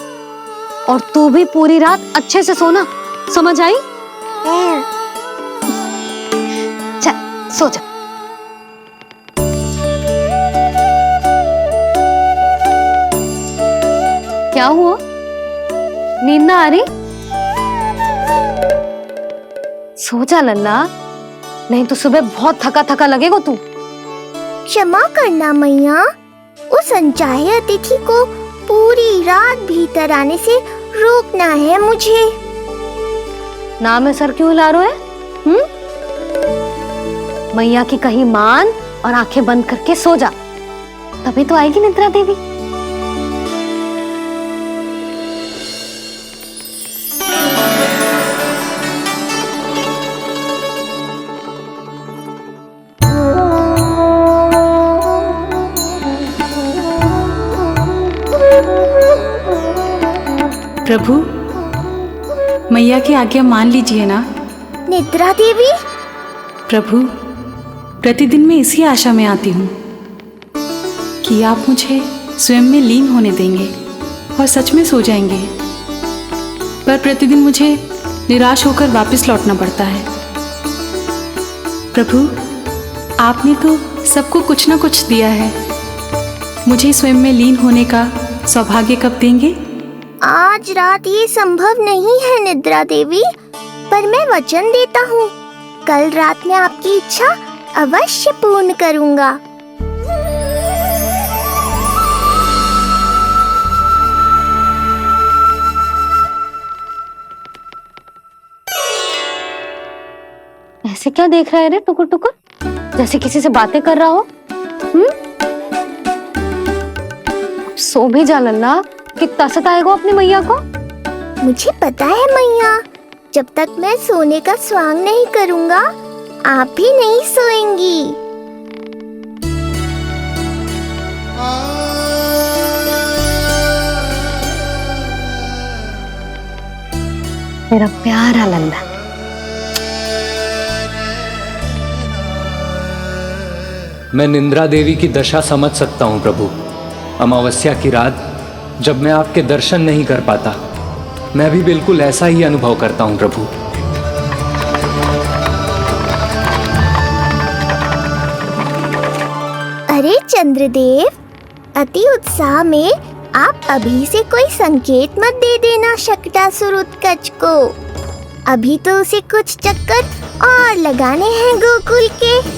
और तू भी पूरी रात अच्छे से सोना, समझ आई? चल सो जा। क्या हुआ, नींद ना आ रही? सो जा लल्ला, नहीं तो सुबह बहुत थका थका लगेगा तू। क्षमा करना मैया, उस अनचाहे अतिथि को पूरी रात भीतर आने से रोकना है मुझे। ना में सर क्यों हिला रहे हैं? मैया की कहीं मान और आंखें बंद करके सो जा, तभी तो आएगी निद्रा देवी। प्रभु, मैया की आज्ञा मान लीजिए ना। निद्रा देवी? प्रभु, प्रतिदिन मैं इसी आशा में आती हूँ कि आप मुझे स्वयं में लीन होने देंगे और सच में सो जाएंगे, पर प्रतिदिन मुझे निराश होकर वापस लौटना पड़ता है। प्रभु, आपने तो सबको कुछ ना कुछ दिया है, मुझे स्वयं में लीन होने का सौभाग्य कब देंगे? आज रात ये संभव नहीं है निद्रा देवी, पर मैं वचन देता हूँ कल रात में आपकी इच्छा अवश्य पूर्ण करूँगा। ऐसे क्या देख रहा है रे टुकुर टुकुर, जैसे किसी से बातें कर रहा हो? सो भी जा लल्ला, कितना सताएगा अपनी मैया को। मुझे पता है मैया, जब तक मैं सोने का स्वांग नहीं करूँगा आप भी नहीं सोएंगी। मेरा प्यारा लल्ला। मैं निंद्रा देवी की दशा समझ सकता हूँ प्रभु। अमावस्या की रात जब मैं आपके दर्शन नहीं कर पाता, मैं भी बिल्कुल ऐसा ही अनुभव करता हूँ प्रभु। अरे चंद्रदेव, अति उत्साह में आप अभी से कोई संकेत मत दे देना शकटासुर उत्कच को। अभी तो उसे कुछ चक्कर और लगाने हैं गोकुल के।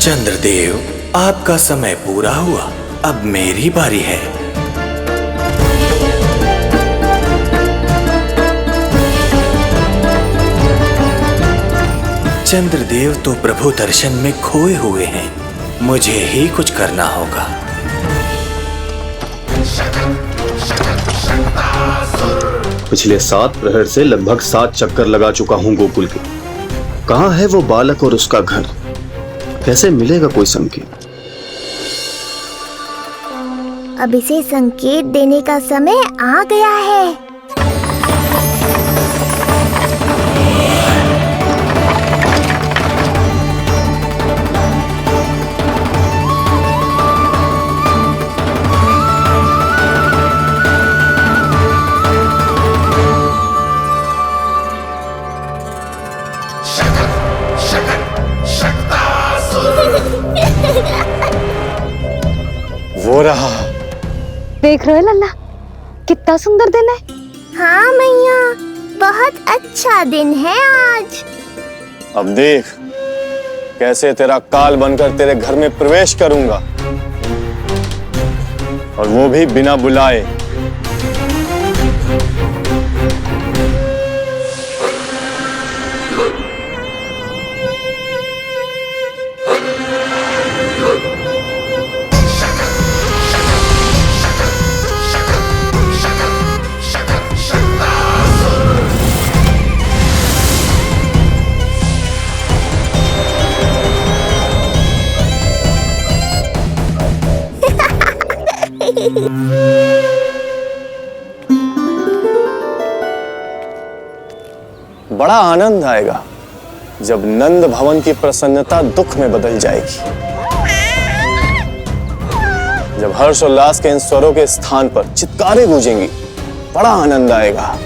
चंद्रदेव, आपका समय पूरा हुआ, अब मेरी बारी है। चंद्रदेव तो प्रभु दर्शन में खोए हुए हैं, मुझे ही कुछ करना होगा। पिछले 7 प्रहर से लगभग 7 चक्कर लगा चुका हूँ गोकुल के। कहाँ है वो बालक और उसका घर? कैसे मिलेगा कोई संकेत? अब इसे संकेत देने का समय आ गया है। वो रहा। देख रहे हो लल्ला, कितना सुंदर दिन है। हाँ मैया, बहुत अच्छा दिन है आज। अब देख कैसे तेरा काल बनकर तेरे घर में प्रवेश करूंगा, और वो भी बिना बुलाए। बड़ा आनंद आएगा जब नंद भवन की प्रसन्नता दुख में बदल जाएगी। जब हर्षोल्लास के इन स्वरों के स्थान पर चित्कारें गूंजेंगी, बड़ा आनंद आएगा।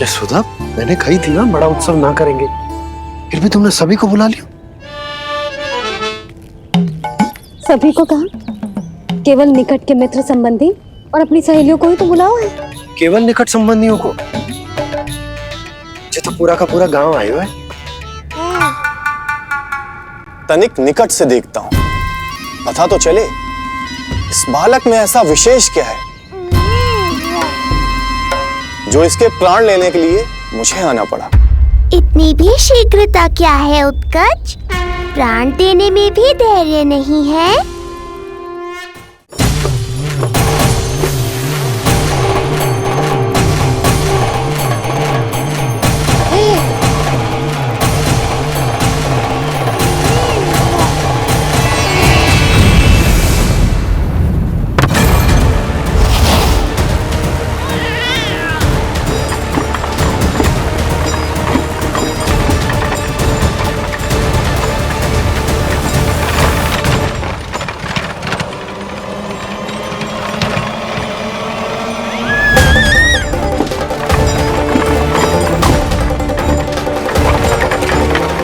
यशोदा, मैंने कही थी ना बड़ा उत्सव ना करेंगे, फिर भी तुमने सभी को बुला लिया। सभी को कहा? केवल निकट के मित्र संबंधी और अपनी सहेलियों को ही तो बुलाओ है। केवल निकट संबंधियों को? ये तो पूरा का पूरा गांव आया है। तनिक निकट से देखता हूं, पता तो चले इस बालक में ऐसा विशेष क्या है जो इसके प्राण लेने के लिए मुझे आना पड़ा। इतनी भी शीघ्रता क्या है उत्कर्ष? प्राण देने में भी धैर्य नहीं है।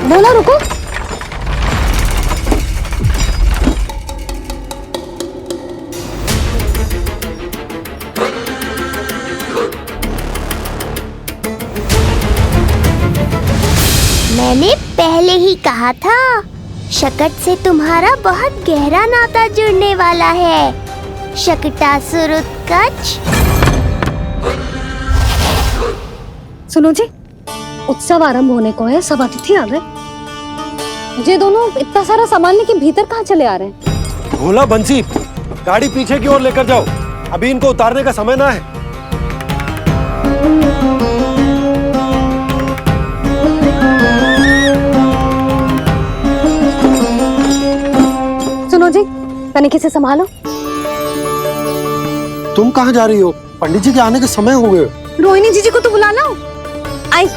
बोला रुको। मैंने पहले ही कहा था, शकट से तुम्हारा बहुत गहरा नाता जुड़ने वाला है। शकटासुर उत्कर्ष। सुनो जी, उत्सव आरंभ होने को है, सब अतिथि आ गए। ये दोनों इतना सारा सामान लेके भीतर कहाँ चले आ रहे हैं? भोला, बंसी, गाड़ी पीछे की ओर लेकर जाओ, अभी इनको उतारने का समय ना है। सुनो जी, तनिके से संभालो। तुम कहाँ जा रही हो? पंडित जी के आने के समय हो गए। रोहिणी जीजी को तो बुला लो। आई।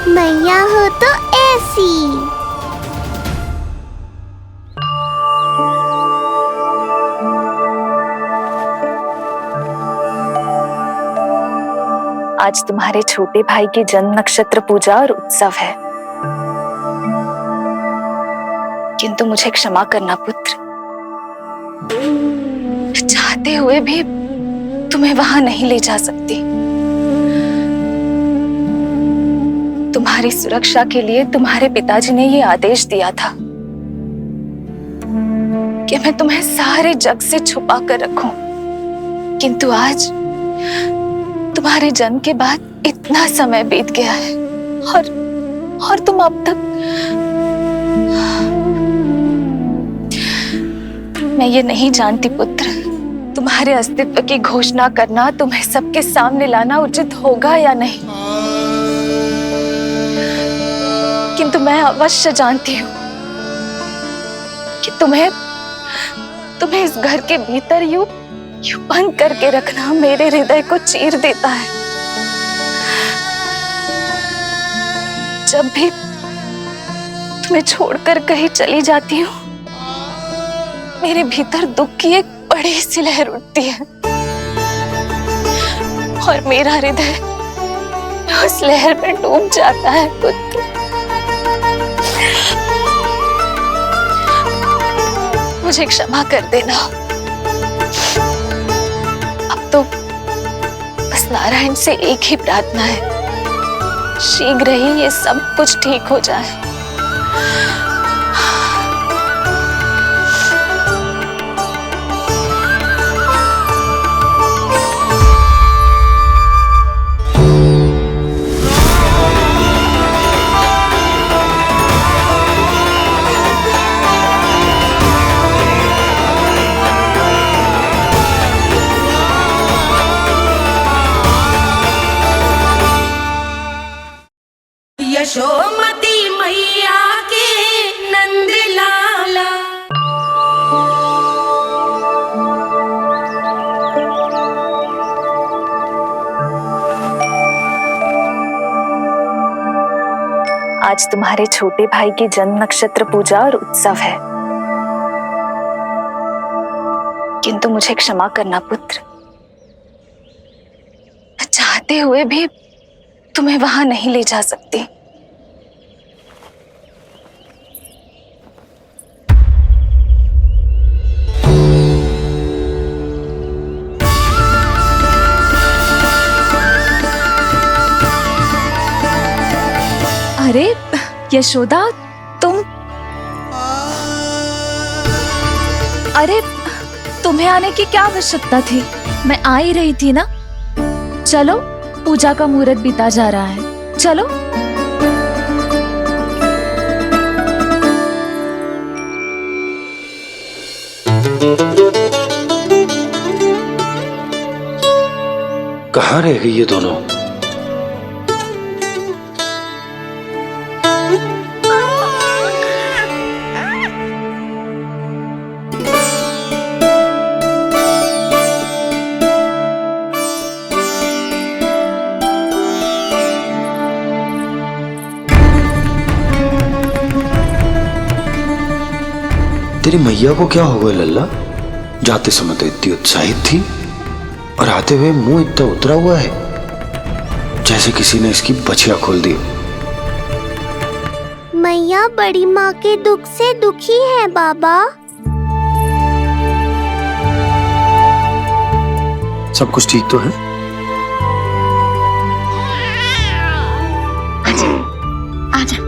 मैया हो तो ऐसी। आज तुम्हारे छोटे भाई की जन्म नक्षत्र पूजा और उत्सव है, किंतु मुझे क्षमा करना पुत्र, चाहते हुए भी तुम्हें वहां नहीं ले जा सकती। तुम्हारी सुरक्षा के लिए तुम्हारे पिताजी ने ये आदेश दिया था कि मैं तुम्हें सारे जग से छुपा कर रखूं, किंतु आज तुम्हारे जन्म के बाद इतना समय बीत गया है और तुम अब तक। मैं ये नहीं जानती पुत्र, तुम्हारे अस्तित्व की घोषणा करना, तुम्हें सबके सामने लाना उचित होगा या नहीं, किंतु मैं अवश्य जानती हूँ कि तुम्हें इस घर के भीतर यूं बंद करके रखना मेरे हृदय को चीर देता है। जब भी तुम्हें छोड़कर कहीं चली जाती हूँ, मेरे भीतर दुख की एक बड़ी सी लहर उठती है और मेरा हृदय उस लहर में डूब जाता है पुत्र। मुझे क्षमा कर देना। अब तो बस नारायण से एक ही प्रार्थना है, शीघ्र ही ये सब कुछ ठीक हो जाए। आज तुम्हारे छोटे भाई की जन्म नक्षत्र पूजा और उत्सव है, किंतु मुझे क्षमा करना पुत्र, चाहते हुए भी तुम्हें वहां नहीं ले जा सकती। अरे यशोदा, अरे तुम्हें आने की क्या आवश्यकता थी? मैं आ ही रही थी ना। चलो, पूजा का मुहूर्त बीता जा रहा है, चलो। कहाँ रह गई ये दोनों? तेरी मैया को क्या हो गया लल्ला? जाते समय तो इतनी उत्साहित थी और आते हुए मुंह इतना उतरा हुआ है जैसे किसी ने इसकी बछिया खोल दी। मैया बड़ी माँ के दुख से दुखी है बाबा। सब कुछ ठीक तो है? आजा।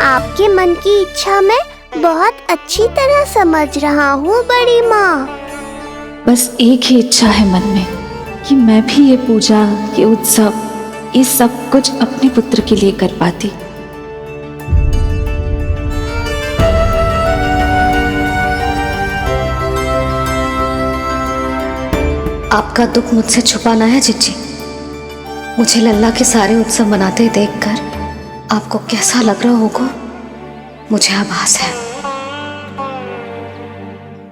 आपके मन की इच्छा मैं बहुत अच्छी तरह समझ रहा हूँ बड़ी माँ। बस एक ही इच्छा है मन में कि मैं भी ये पूजा, ये उत्सव, ये सब कुछ अपने पुत्र के लिए कर पाती। आपका दुख मुझसे छुपाना है जिज्जी। मुझे लल्ला के सारे उत्सव मनाते देखकर आपको कैसा लग रहा होगा, मुझे आभास है।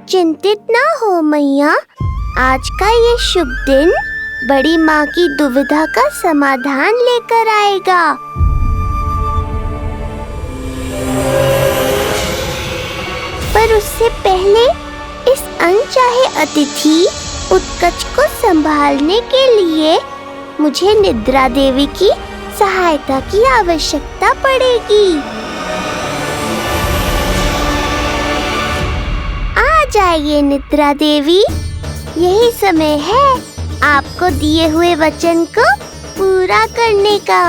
चिंतित ना हो मैया, आज का ये शुभ दिन बड़ी माँ की दुविधा का समाधान लेकर आएगा। पर उससे पहले इस अनचाहे अतिथि उत्कच को संभालने के लिए मुझे निद्रा देवी की सहायता की आवश्यकता पड़ेगी। आ जाइए निद्रा देवी, यही समय है आपको दिए हुए वचन को पूरा करने का।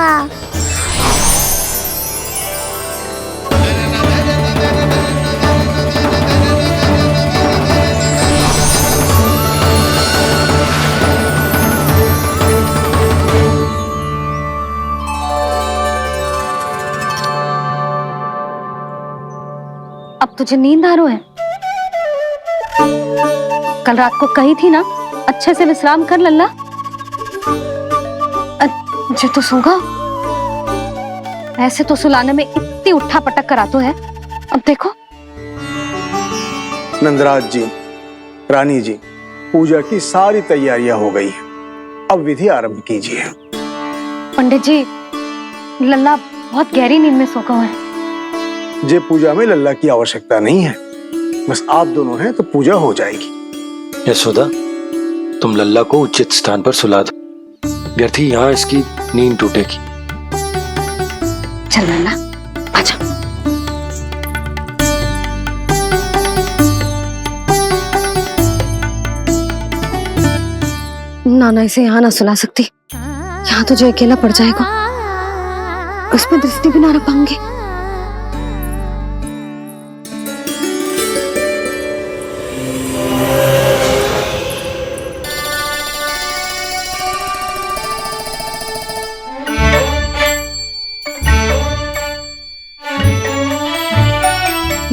अब तुझे नींद आ रही है? कल रात को कही थी ना अच्छे से विश्राम कर लल्ला। जो तो सोगा, ऐसे तो सुलाने में इतनी उठा पटक करा तो है। अब देखो। नंदराज जी, रानी जी, पूजा की सारी तैयारियां हो गई हैं। अब विधि आरंभ कीजिए। पंडित जी, लल्ला बहुत गहरी नींद में सोगा हुआ है। जे पूजा में लल्ला की आवश्यकता नहीं है, बस आप दोनों हैं तो पूजा हो जाएगी। यशोदा, तुम लल्ला को उचित स्थान पर सुला दो, व्यर्थ ही यहाँ इसकी नींद टूटेगी। चल लल्ला, आजा। नाना इसे यहाँ ना सुला सकती, यहाँ तो जो अकेला पड़ जाएगा, उसमें दृष्टि भी ना रख पाऊंगी।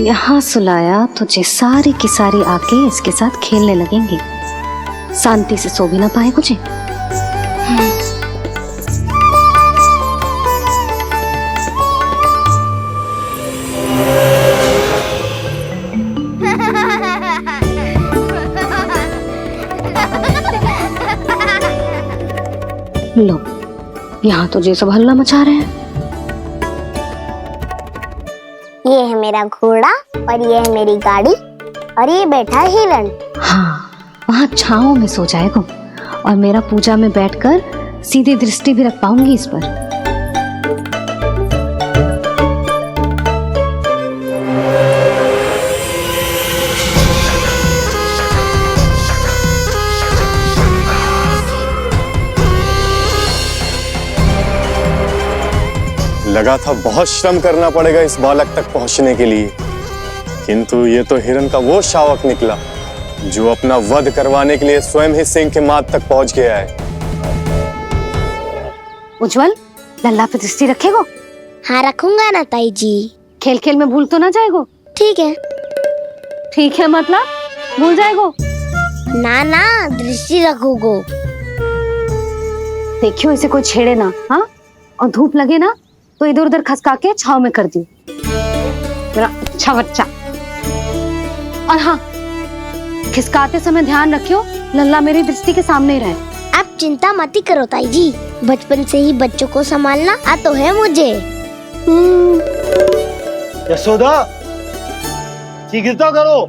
यहाँ सुलाया तो जे सारी की सारी आके इसके साथ खेलने लगेंगी, शांति से सो भी ना पाए कुछ। यहाँ तो ये सब हल्ला मचा रहे हैं। ये है मेरा घोड़ा और ये है मेरी गाड़ी और ये बैठा है हिरण। हाँ, वहाँ छांव में सो जाएगा और मेरा पूजा में बैठकर सीधी दृष्टि भी रख पाऊंगी इस पर। लगा था बहुत श्रम करना पड़ेगा इस बालक तक पहुंचने के लिए, किंतु ये तो हिरण का वो शावक निकला जो अपना वध करवाने के लिए स्वयं ही सिंह के माथ तक पहुंच गया है। उज्जवल, लल्ला पे दृष्टि रखेगो? हाँ रखूंगा ना ताई जी। खेल खेल में भूल तो ना जाएगो? ठीक है। ठीक है मतलब भूल जाएगो? ना ना, दृष्टि रखोगो। देखियो इसे कोई छेड़े ना, हाँ? और धूप लगे ना तो इधर उधर खसका के छाव में कर दी। मेरा अच्छा बच्चा। और हाँ, खिसकाते समय ध्यान रखियो लल्ला मेरी दृष्टि के सामने ही रहे। आप चिंता मत ही करो ताई जी, बचपन से ही बच्चों को संभालना आता है मुझे। यशोदा, शीघ्रता करो।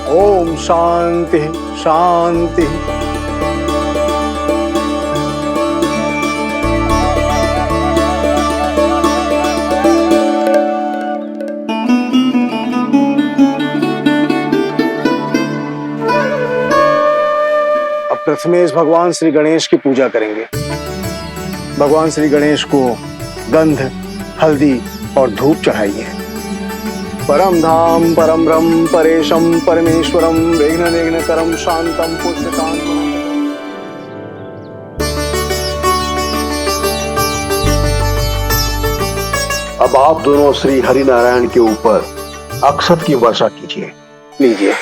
ओम शांति शांति। अब प्रथमेश भगवान श्री गणेश की पूजा करेंगे। भगवान श्री गणेश को गंध, हल्दी और धूप चढ़ाइए। परम धाम परम ब्रह्म परेशम परमेश्वरम विघ्न निघ्नकरम शांतम पुष्टकांतम। अब आप दोनों श्री हरि नारायण के ऊपर अक्षत की वर्षा कीजिए। लीजिए।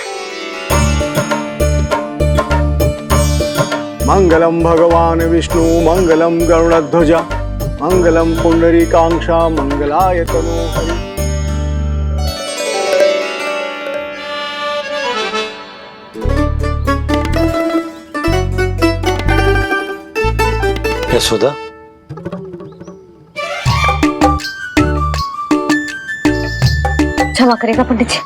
मंगलम भगवान विष्णु मंगलम गरुड़ध्वजा मंगलम पुंडरीकांक्षा मंगलाय तनोहरि। यशोदा, क्षमा करेगा पंडित जी।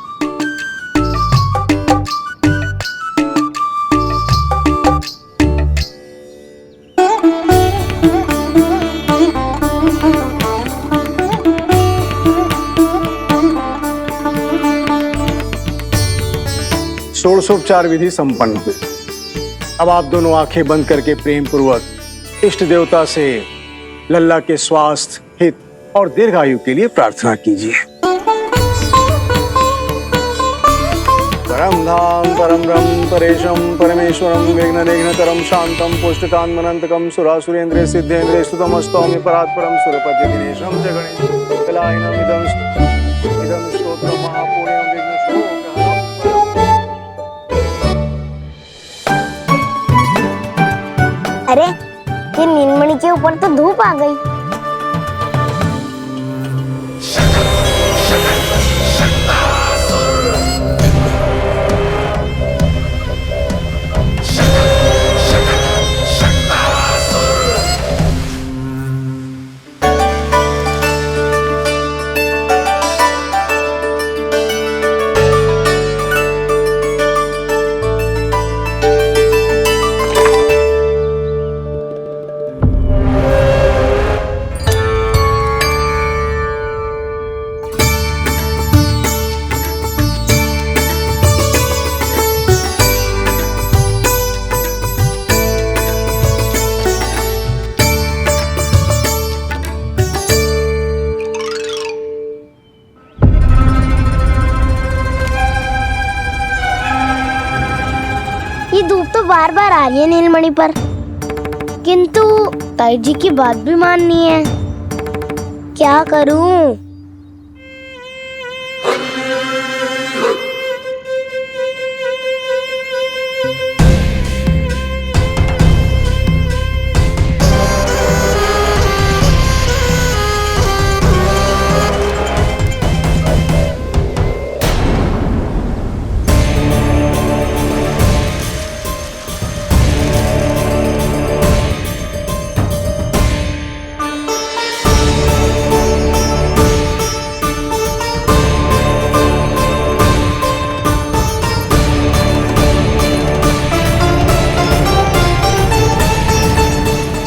षोडशोपचार विधि संपन्न हुई। अब आप दोनों आंखें बंद करके प्रेम पूर्वक इष्ट देवता से लल्ला के स्वास्थ्य, हित और दीर्घायु के लिए प्रार्थना कीजिए। परम धाम परम ब्रह्म परेशम परमेश्वरम विघ्न निघ्नकरम शांतम पुष्टकांतमनंतकम सुरासुरेंद्र सिद्धेंद्र स्तुतमस्तौमि परात्परम सुरपति दिनेशम च गणेश कलायनम इदं स्तोत्रम महापुण्यम विघ्नशोकहरम। अरे ये नीलमणि के ऊपर तो धूप आ गई। ये धूप तो बार बार आ रही है नीलमणि पर, किंतु ताई जी की बात भी माननी है। क्या करूं?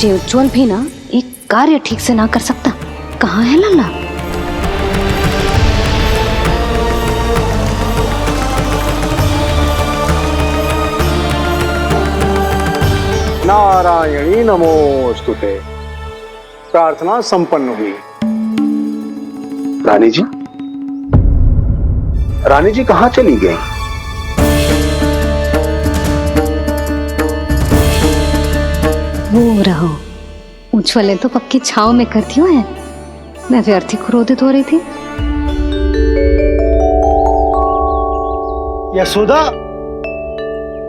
जे उज्जवल भी ना एक कार्य ठीक से ना कर सकता। कहाँ है लल्ला? नारायणी नमोस्तुते। प्रार्थना संपन्न हुई। रानी जी, रानी जी कहाँ चली गई? वो रहो, उज्जवल तो पक्की छाव में करती हुए है। मैं व्यर्थ ही क्रोधित हो रही थी। यशोदा,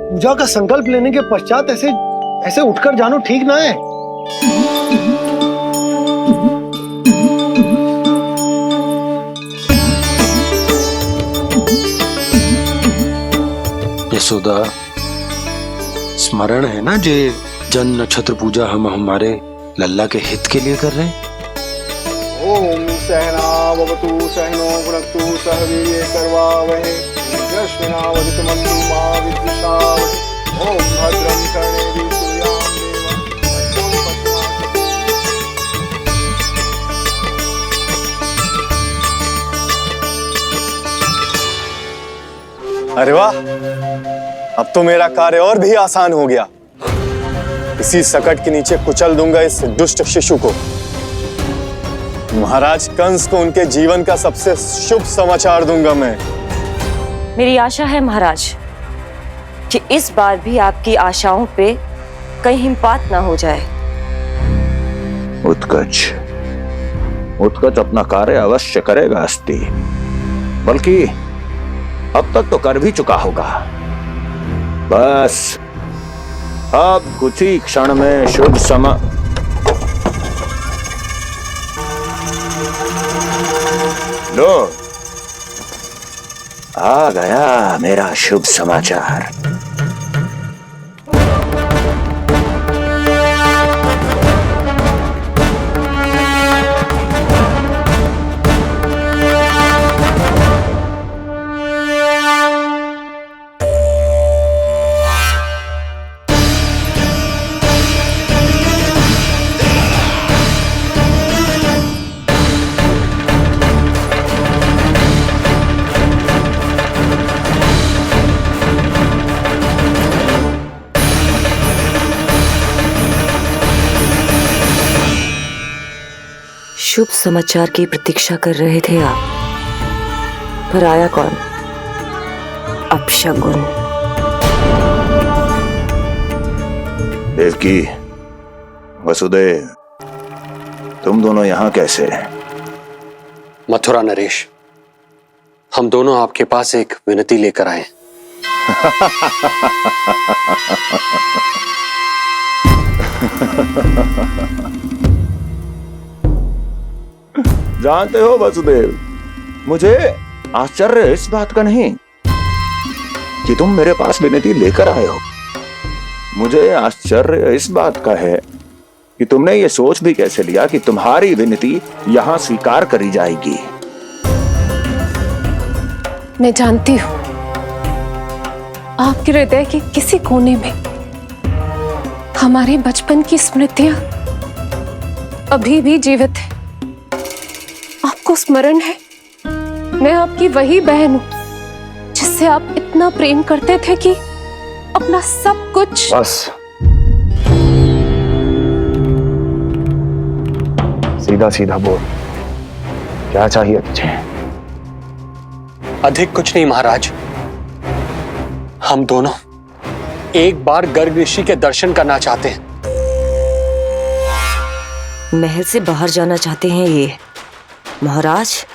पूजा का संकल्प लेने के पश्चात ऐसे उठकर जानो ठीक ना है। यशोदा, स्मरण है ना जे जन नक्षत्र पूजा हम हमारे लल्ला के हित के लिए कर रहे हैं। ओम सहनावतु सहनो भुनक्तु सह वीर्ये करवावहै तेजस्विनावधीतमस्तु मा विद्विषावहै। ओम भद्रं कर्णेभिः सूर्यां देवं। अरे वाह, अब तो मेरा कार्य और भी आसान हो गया। इसी सकट के नीचे कुचल दूंगा इस दुष्ट शिशु को। महाराज कंस को उनके जीवन का सबसे शुभ समाचार दूंगा मैं। मेरी आशा है महाराज कि इस बार भी आपकी आशाओं पे कहीं हिमपात ना हो जाए। उत्कच अपना कार्य अवश्य करेगा अस्ति, बल्कि अब तक तो कर भी चुका होगा। बस अब कुछ ही क्षण में शुभ समय। लो, आ गया मेरा शुभ समाचार। शुभ समाचार की प्रतीक्षा कर रहे थे आप, पर आया कौन? अपशगुन। देवकी, वसुदेव, तुम दोनों यहाँ कैसे? मथुरा नरेश, हम दोनों आपके पास एक विनती लेकर आए। जानते हो वसुदेव, मुझे आश्चर्य इस बात का नहीं कि तुम मेरे पास विनती लेकर आए हो। मुझे आश्चर्य इस बात का है कि तुमने ये सोच भी कैसे लिया कि तुम्हारी विनती यहाँ स्वीकार करी जाएगी। मैं जानती हूँ आपके हृदय के किसी कोने में हमारे बचपन की स्मृतियां अभी भी जीवित है। आपको स्मरण है, मैं आपकी वही बहन हूं जिससे आप इतना प्रेम करते थे कि अपना सब कुछ। बस सीधा सीधा बोल, क्या चाहिए तुझे? अधिक कुछ नहीं महाराज, हम दोनों एक बार गर्ग ऋषि के दर्शन करना चाहते हैं। महल से बाहर जाना चाहते हैं ये महाराज,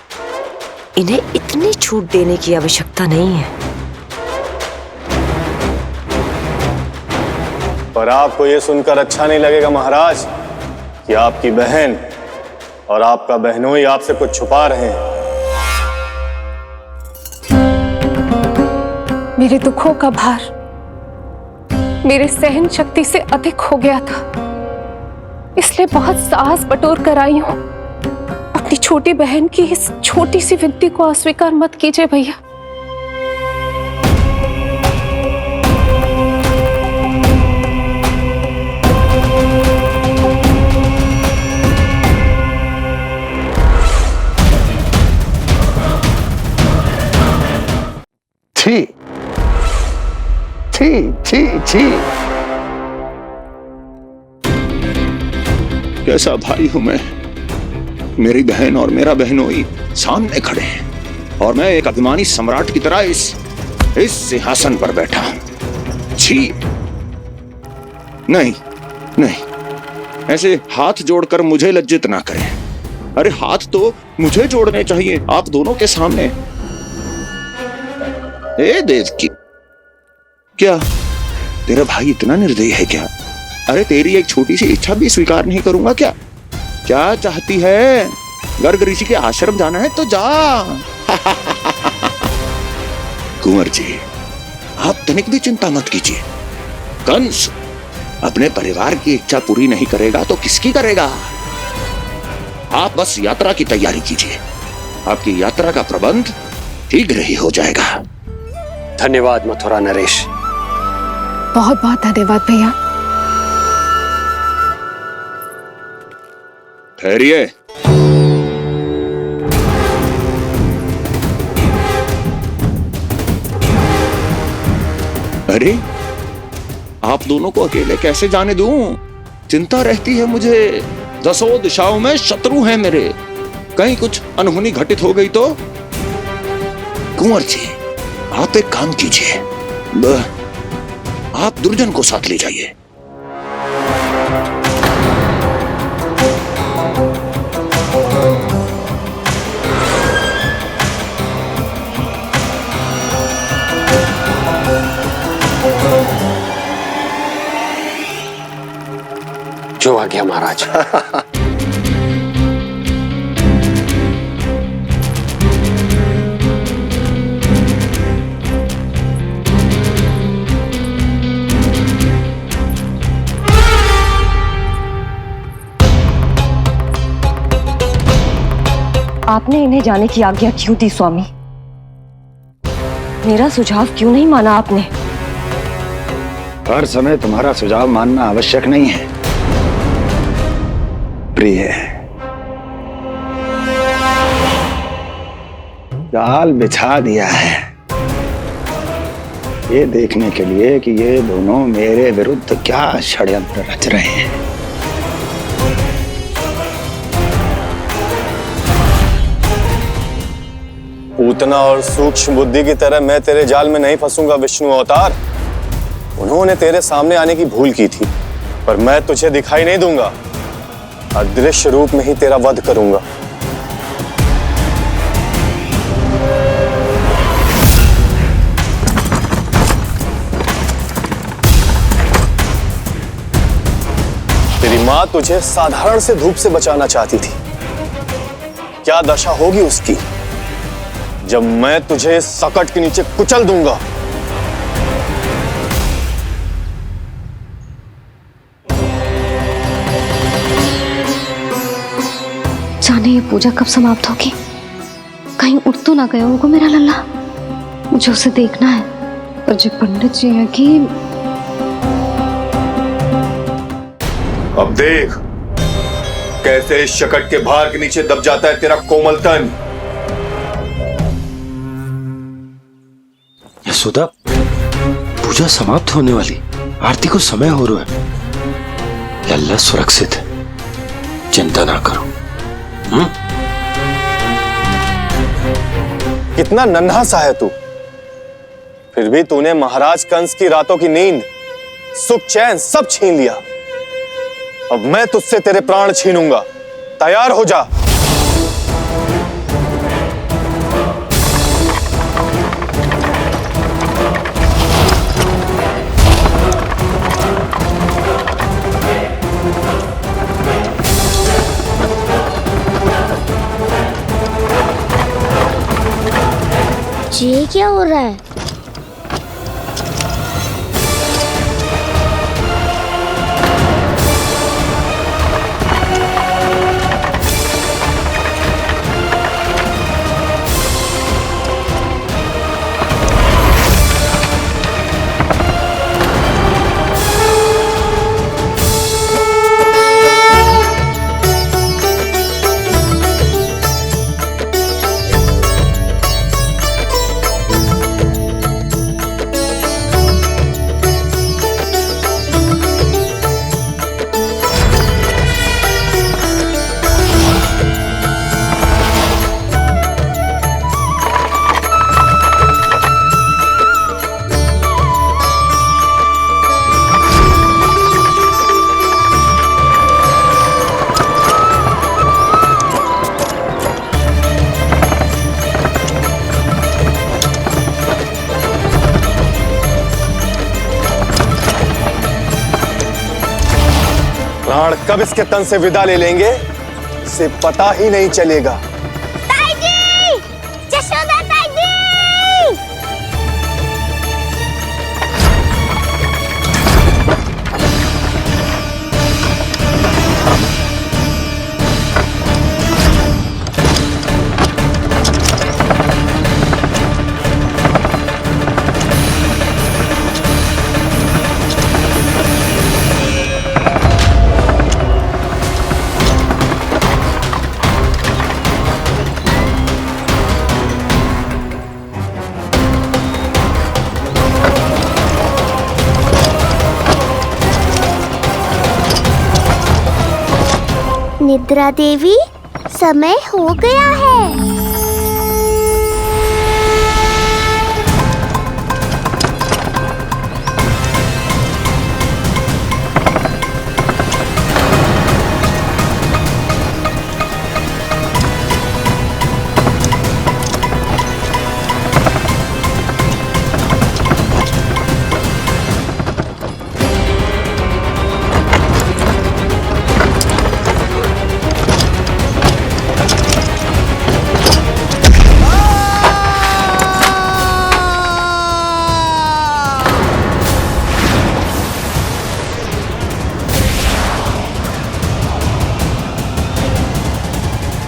इन्हें इतनी छूट देने की आवश्यकता नहीं है। पर आपको यह सुनकर अच्छा नहीं लगेगा महाराज कि आपकी बहन और आपका बहनोई आपसे कुछ छुपा रहे हैं। मेरे दुखों का भार मेरे सहन शक्ति से अधिक हो गया था, इसलिए बहुत साहस बटोर कर आई हूं। अपनी छोटी बहन की इस छोटी सी विनती को अस्वीकार मत कीजिए भैया। छी छी छी। कैसा भाई हूं मैं। मेरी बहन और मेरा बहनोई सामने खड़े हैं और मैं एक अभिमानी सम्राट की तरह इस सिंहासन पर बैठा हूं। छी। नहीं नहीं, ऐसे हाथ जोड़कर मुझे लज्जित ना करें। अरे हाथ तो मुझे जोड़ने चाहिए आप दोनों के सामने। ए देवकी, क्या तेरा भाई इतना निर्दयी है क्या? अरे तेरी एक छोटी सी इच्छा भी स्वीकार नहीं करूंगा क्या? क्या चाहती है? गर्ग ऋषि के आश्रम जाना है तो जा। कुंवर जी, आप तनिक भी चिंता मत कीजिए। कंस अपने परिवार की इच्छा पूरी नहीं करेगा तो किसकी करेगा? आप बस यात्रा की तैयारी कीजिए। आपकी यात्रा का प्रबंध शीघ्र ही हो जाएगा। धन्यवाद मथुरा नरेश। बहुत बहुत धन्यवाद भैया। ठहरिए। अरे आप दोनों को अकेले कैसे जाने दूं? चिंता रहती है मुझे। दसों दिशाओं में शत्रु हैं मेरे। कहीं कुछ अनहोनी घटित हो गई तो? कुंवर जी, आप एक काम कीजिए, आप दुर्जन को साथ ले जाइए। जो आ गया महाराज। आपने इन्हें जाने की आज्ञा क्यों दी स्वामी? मेरा सुझाव क्यों नहीं माना आपने? हर समय तुम्हारा सुझाव मानना आवश्यक नहीं है प्रिय। जाल बिछा दिया है ये देखने के लिए कि ये दोनों मेरे विरुद्ध क्या षड्यंत्र रच रहे हैं। पूतना और सूक्ष्म बुद्धि की तरह मैं तेरे जाल में नहीं फंसूंगा विष्णु अवतार। उन्होंने तेरे सामने आने की भूल की थी, पर मैं तुझे दिखाई नहीं दूंगा। अदृश्य रूप में ही तेरा वध करूंगा। तेरी मां तुझे साधारण से धूप से बचाना चाहती थी। क्या दशा होगी उसकी जब मैं तुझे सकट के नीचे कुचल दूंगा। जाने ये पूजा कब समाप्त होगी? कहीं उठ तो ना गया होगा मेरा लल्ला। मुझे उसे देखना है। पर जो पंडित जी है कि अब देख कैसे इस शकट के भार के नीचे दब जाता है तेरा कोमल तन। यशोदा, पूजा समाप्त होने वाली, आरती को समय हो रहा है। लल्ला सुरक्षित है, चिंता ना करो। कितना नन्हा सा है तू, फिर भी तूने महाराज कंस की रातों की नींद, सुख चैन सब छीन लिया। अब मैं तुझसे तेरे प्राण छीनूंगा। तैयार हो जा। ये क्या हो रहा है? प्राण कब इसके तन से विदा ले लेंगे इसे पता ही नहीं चलेगा। ताई जी! यशोदा ताई जी! निद्रा देवी, समय हो गया है।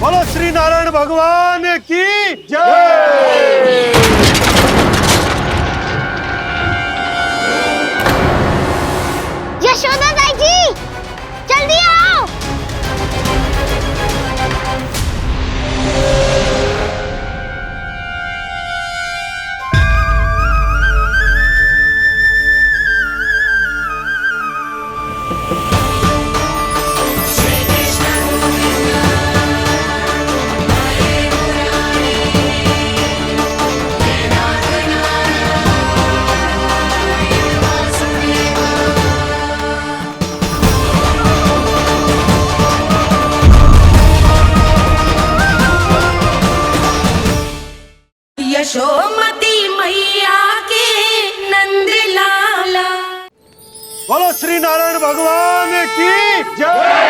बोलो श्री नारायण भगवान की जय। यशोदा ताई जी, जल्दी आओ। यशोमती मैया के नंद लाला। बोलो श्री नारायण भगवान की जय।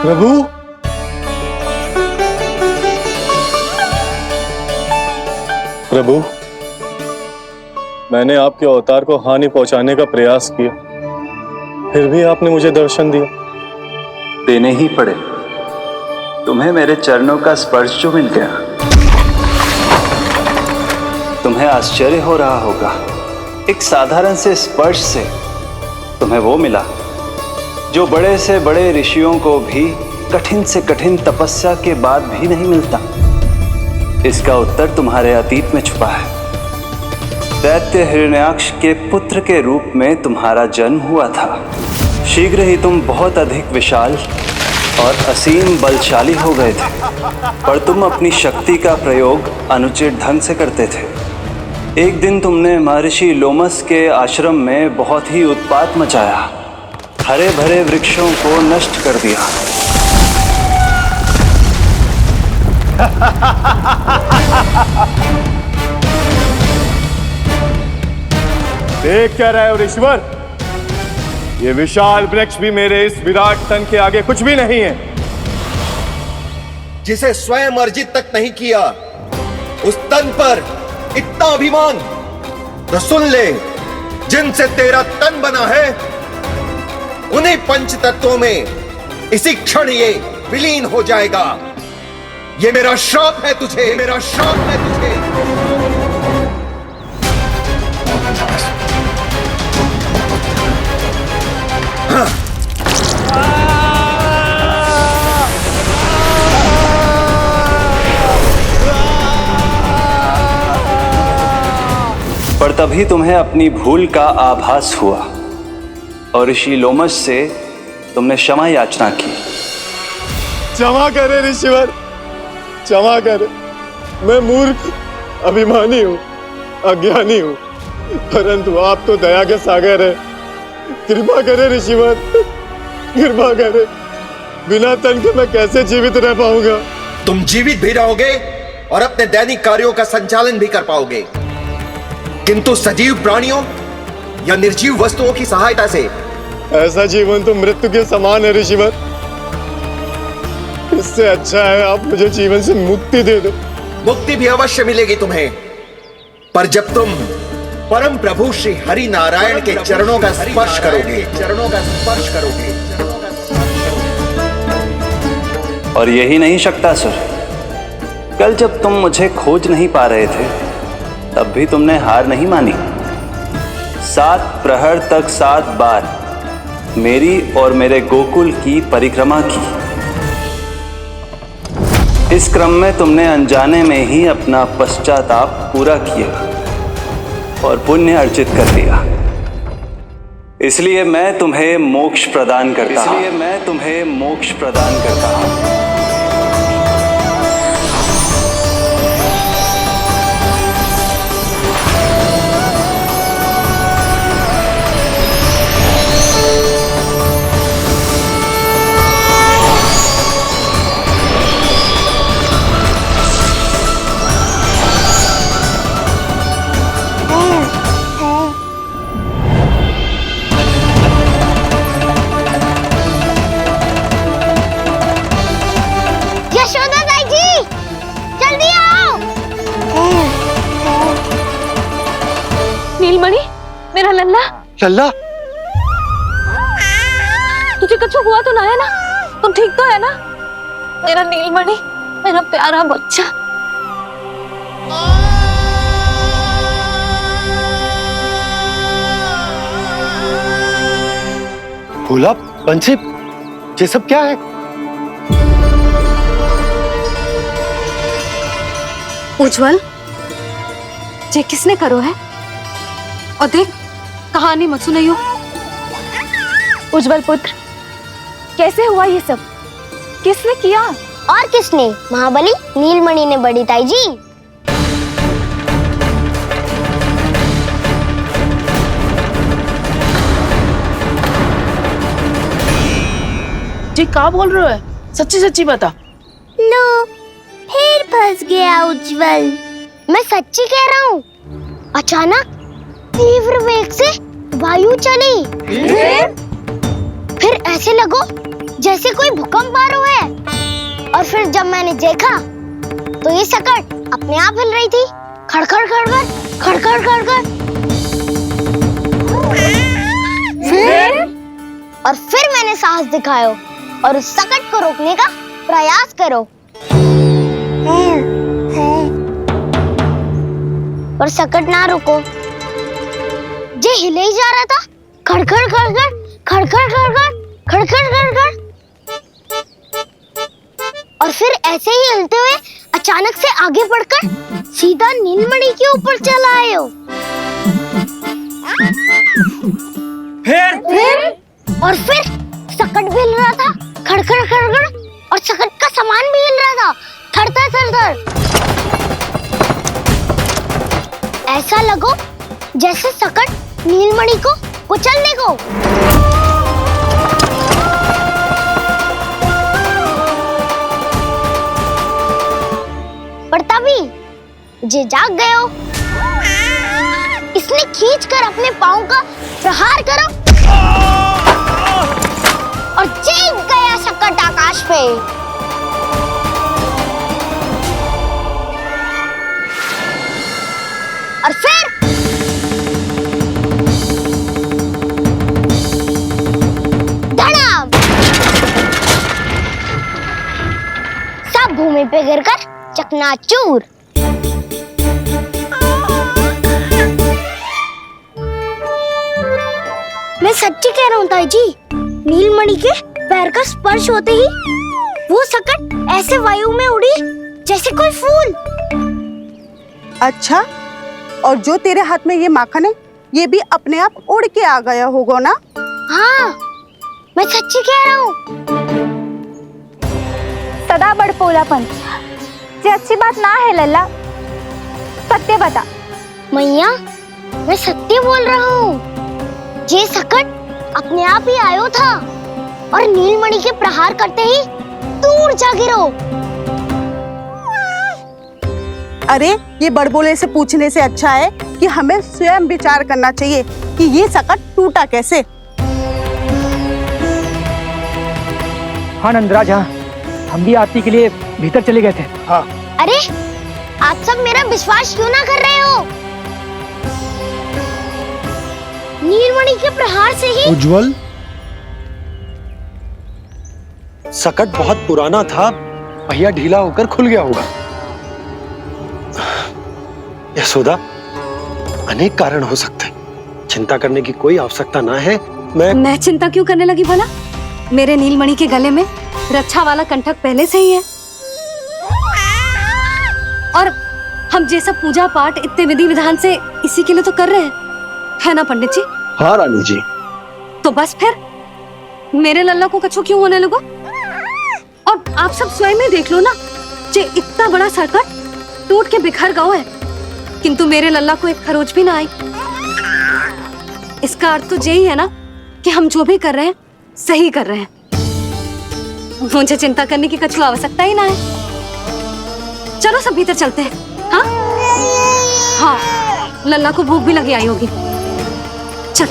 प्रभु, प्रभु, मैंने आपके अवतार को हानि पहुंचाने का प्रयास किया, फिर भी आपने मुझे दर्शन दिया। देने ही पड़े। तुम्हें मेरे चरणों का स्पर्श जो मिल गया। तुम्हें आश्चर्य हो रहा होगा, एक साधारण से स्पर्श से तुम्हें वो मिला जो बड़े से बड़े ऋषियों को भी कठिन से कठिन तपस्या के बाद भी नहीं मिलता। इसका उत्तर तुम्हारे अतीत में छुपा है। दैत्य हिरण्याक्ष के पुत्र के रूप में तुम्हारा जन्म हुआ था। शीघ्र ही तुम बहुत अधिक विशाल और असीम बलशाली हो गए थे, पर तुम अपनी शक्ति का प्रयोग अनुचित ढंग से करते थे। एक दिन तुमने महर्षि लोमस के आश्रम में बहुत ही उत्पात मचाया, हरे भरे वृक्षों को नष्ट कर दिया। देख क्या रहे हो ऋषिवर? ये विशाल वृक्ष भी मेरे इस विराट तन के आगे कुछ भी नहीं है। जिसे स्वयं अर्जित तक नहीं किया, उस तन पर इतना अभिमान। तो सुन ले, जिनसे तेरा तन बना है उन्हीं पंच तत्वों में इसी क्षण ये विलीन हो जाएगा। ये मेरा श्राप है तुझे, ये मेरा श्राप है तुझे। तभी तुम्हें अपनी भूल का आभास हुआ और ऋषि लोमश से तुमने क्षमा याचना की। क्षमा करे ऋषिवर, क्षमा करे। मैं मूर्ख, अभिमानी हूँ, अज्ञानी हूँ, परंतु आप तो दया के सागर है। कृपा करे ऋषिवर, कृपा करे। बिना तन के मैं कैसे जीवित रह पाऊंगा? तुम जीवित भी रहोगे और अपने दैनिक कार्यों का संचालन भी कर पाओगे, किंतु सजीव प्राणियों या निर्जीव वस्तुओं की सहायता से ऐसा जीवन तो मृत्यु के समान है ऋषिवर। इससे अच्छा है आप मुझे जीवन से मुक्ति दे दो। मुक्ति भी अवश्य मिलेगी तुम्हें, पर जब तुम परम प्रभु श्री हरि नारायण के चरणों का स्पर्श करोगे, चरणों का स्पर्श करोगे। और यही नहीं शक्तासुर, कल जब तुम मुझे खोज नहीं पा रहे थे तब भी तुमने हार नहीं मानी। 7 प्रहर तक 7 बार मेरी और मेरे गोकुल की परिक्रमा की। इस क्रम में तुमने अनजाने में ही अपना पश्चाताप पूरा किया और पुण्य अर्जित कर लिया। इसलिए मैं तुम्हें मोक्ष प्रदान करता हूं। इसलिए मैं तुम्हें मोक्ष प्रदान करता हूं। नीलमणि, मेरा लल्ला। लल्ला, तुझे कुछ हुआ तो ना है ना? तुम ठीक तो है ना? मेरा नीलमणि, मेरा प्यारा बच्चा। भोला, बंसी, ये सब क्या है? उज्जवल, ये किसने करो है? और देख, कहानी मत सुनाइयो। उज्जवल पुत्र, कैसे हुआ ये सब? किसने किया? और किसने? महाबली नीलमणि ने बड़ी ताई जी। जी क्या बोल रहे हो? सच्ची सच्ची बता। लो, फिर फंस गया उज्जवल। मैं सच्ची कह रहा हूँ। अचानक तीव्र वेग से वायु चली, फिर ऐसे लगो जैसे कोई भूकंप आ रहा है। और फिर जब मैंने देखा तो ये सकट अपने आप हिल रही थी, खड़खड़ खड़खड़ खड़खड़ खड़खड़। फिर मैंने साहस दिखाया और उस सकट को रोकने का प्रयास करो, पर सकट ना रुको। जे हिले ही जा रहा था, खड़खड़ खड़खड़ खड़खड़ खड़खड़ खड़खड़ खड़खड़। और फिर ऐसे ही हिलते हुए अचानक से आगे बढ़कर सीधा नीलमणि के ऊपर चला आए हो। और फिर सकट भी हिल रहा था, खड़खड़ खड़खड़, और सकट का सामान भी हिल रहा था, थरथर थरथर। ऐसा लगो जैसे सकट नीलमणि को कुचलने को। पर तभी जे जाग गए हो, इसने खींचकर अपने पांव का प्रहार करो और चीख गया सकट आकाश पे। और फिर धड़ाम, सब भूमि पे गिरकर चकनाचूर। मैं सच्ची कह रहा हूँ ताई जी, नीलमणि के पैर का स्पर्श होते ही वो सकट ऐसे वायु में उड़ी जैसे कोई फूल। अच्छा, और जो तेरे हाथ में ये माखन है, ये भी अपने आप उड़ के आ गया होगा ना? हाँ, मैं सच्ची कह रहा हूँ। सदा बड़पोलापन ये अच्छी बात ना है लल्ला, सत्य बता। मैया, मैं सत्य बोल रहा हूँ। ये सकट अपने आप ही आयो था और नीलमणि के प्रहार करते ही दूर जा गिरो। अरे ये बड़बोले से पूछने से अच्छा है कि हमें स्वयं विचार करना चाहिए कि ये सकट टूटा कैसे। हाँ नंदराज, हाँ, हम भी आरती के लिए भीतर चले गए थे। हाँ। अरे आप सब मेरा विश्वास क्यों ना कर रहे हो? नीलमणि के प्रहार से ही उज्जवल, सकट बहुत पुराना था, पहिया ढीला होकर खुल गया होगा। यशोदा, अनेक कारण हो सकते हैं, चिंता करने की कोई आवश्यकता ना है। मैं चिंता क्यों करने लगी भला? मेरे नीलमणि के गले में रक्षा वाला कंठक पहले से ही है, और हम ये सब पूजा पाठ इतने विधि विधान से इसी के लिए तो कर रहे हैं, है ना पंडित जी? हाँ रानी जी। तो बस फिर मेरे लल्ला को कछु क्यों होने लगा? और आप सब स्वयं ही देख लो ना, जे इतना बड़ा सकट टूट के बिखर गया है, किंतु मेरे लल्ला को एक खरोच भी ना आई। इसका अर्थ तो यही है ना कि हम जो भी कर रहे हैं सही कर रहे हैं। मुझे चिंता करने की कछु आवश्यकता ही ना है। चलो सब भीतर चलते हैं। हाँ हाँ, लल्ला को भूख भी लगी आई होगी। चल।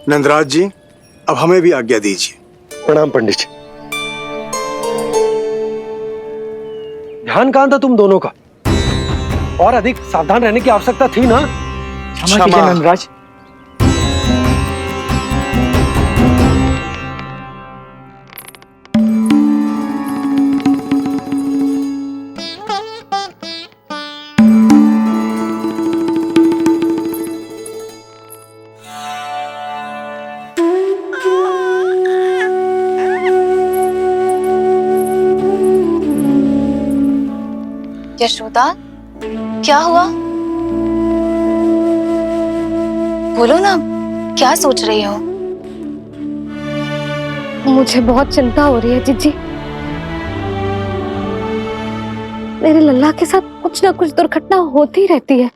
नंदराज जी, अब हमें भी आज्ञा दीजिए। प्रणाम पंडित जी। ध्यान कहाँ था तुम दोनों का? और अधिक सावधान रहने की आवश्यकता थी ना? क्षमा कीजिए नंदराज। यशोदा, क्या हुआ? बोलो ना, क्या सोच रही हो? मुझे बहुत चिंता हो रही है जीजी। मेरे लल्ला के साथ कुछ ना कुछ दुर्घटना होती रहती है।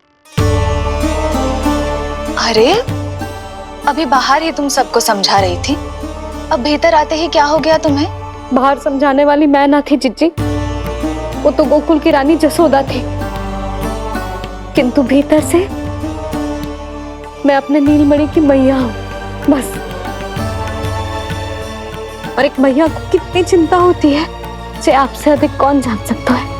अरे अभी बाहर ही तुम सबको समझा रही थी, अब भीतर आते ही क्या हो गया तुम्हें? बाहर समझाने वाली मैं ना थी जीजी, वो तो गोकुल की रानी जसोदा थी, किंतु भीतर से मैं अपने नीलमणि की मैया हूँ, बस। और एक मैया को कितनी चिंता होती है, इसे आपसे अधिक कौन जान सकता है।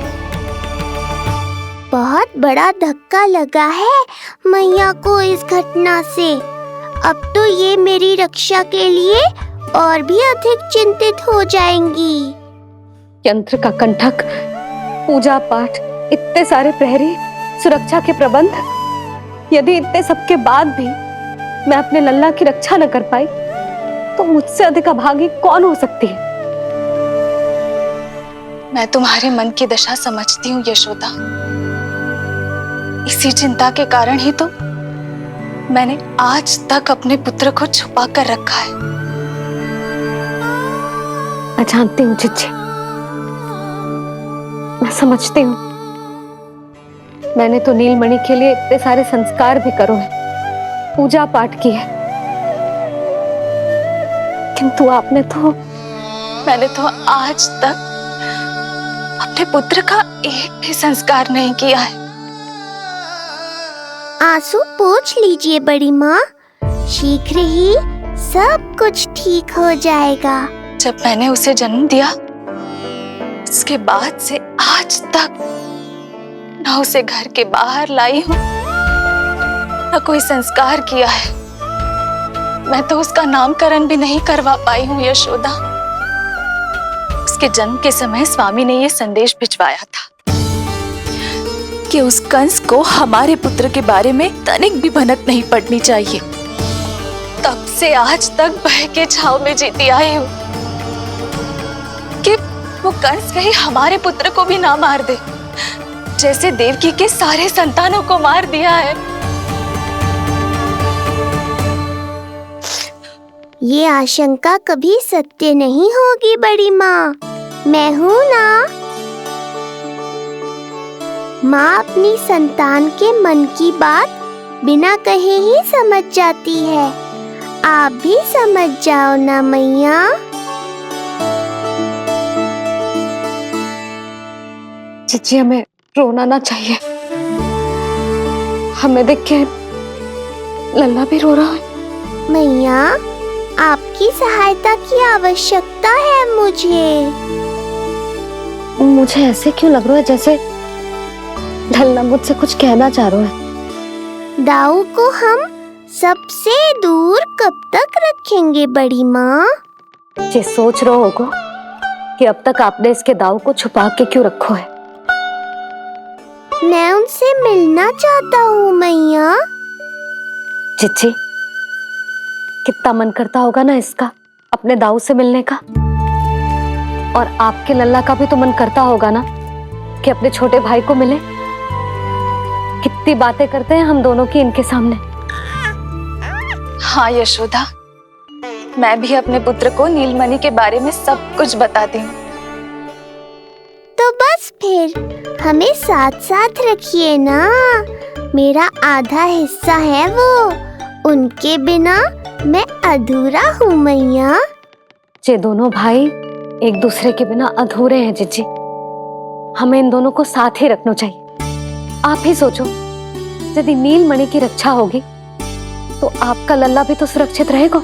बहुत बड़ा धक्का लगा है मैया को इस घटना से। अब तो ये मेरी रक्षा के लिए और भी अधिक चिंतित हो जाएंगी। यंत्र का कंठक, पूजा पाठ, इतने सारे प्रहरी, सुरक्षा के प्रबंध, यदि इतने सबके बाद भी मैं अपने लल्ला की रक्षा न कर पाई तो मुझसे अधिक अभागी कौन हो सकती है? मैं तुम्हारे मन की दशा समझती हूँ यशोदा। इसी चिंता के कारण ही तो मैंने आज तक अपने पुत्र को छुपा कर रखा है। मैं जानती हूँ जीजी, मैं समझती हूँ। मैंने तो नीलमणि के लिए इतने सारे संस्कार भी करो है, पूजा पाठ की है, किंतु मैंने तो आज तक अपने पुत्र का एक भी संस्कार नहीं किया है। आंसू पोंछ लीजिए बड़ी माँ, शीघ्र ही सब कुछ ठीक हो जाएगा। जब मैंने उसे जन्म दिया उसके बाद से आज तक न उसे घर के बाहर लाई हूँ, न कोई संस्कार किया है। मैं तो उसका नामकरण भी नहीं करवा पाई हूँ यशोदा। उसके जन्म के समय स्वामी ने यह संदेश भिजवाया था कि उस कंस को हमारे पुत्र के बारे में तनिक भी भनक नहीं पड़नी चाहिए। तब से आज तक भय के छाव में जीती आई हूँ कि वो कंस कहीं हमारे पुत्र को भी ना मार दे, जैसे देवकी के सारे संतानों को मार दिया है। ये आशंका कभी सत्य नहीं होगी बड़ी माँ, मैं हूँ ना। माँ अपनी संतान के मन की बात बिना कहे ही समझ जाती है। आप भी समझ जाओ ना मैया। जीजी हमें रोना ना चाहिए। हमें देख के लल्ला भी रो रहा है। मैया आपकी सहायता की आवश्यकता है मुझे। मुझे ऐसे क्यों लग रहा है जैसे लल्ला मुझसे कुछ कहना चाह रहा है। दाऊ को हम सबसे दूर कब तक रखेंगे बड़ी माँ? ये सोच रहे होगा कि अब तक आपने इसके दाऊ को छुपा के क्यों रखो है। मैं उनसे मिलना चाहता हूँ मैया। चिच्ची कितना मन करता होगा ना इसका अपने दाऊ से मिलने का, और आपके लल्ला का भी तो मन करता होगा ना कि अपने छोटे भाई को मिले। कितनी बातें करते हैं हम दोनों की इनके सामने। हाँ यशोदा, मैं भी अपने पुत्र को नीलमणि के बारे में सब कुछ बताती हूँ। तो बस फिर हमें साथ साथ रखिए ना। मेरा आधा हिस्सा है वो, उनके बिना मैं अधूरा हूँ मैया। ये दोनों भाई एक दूसरे के बिना अधूरे हैं जीजी। हमें इन दोनों को साथ ही रखना चाहिए। आप ही सोचो, यदि नीलमणि की रक्षा होगी तो आपका लल्ला भी तो सुरक्षित रहेगा।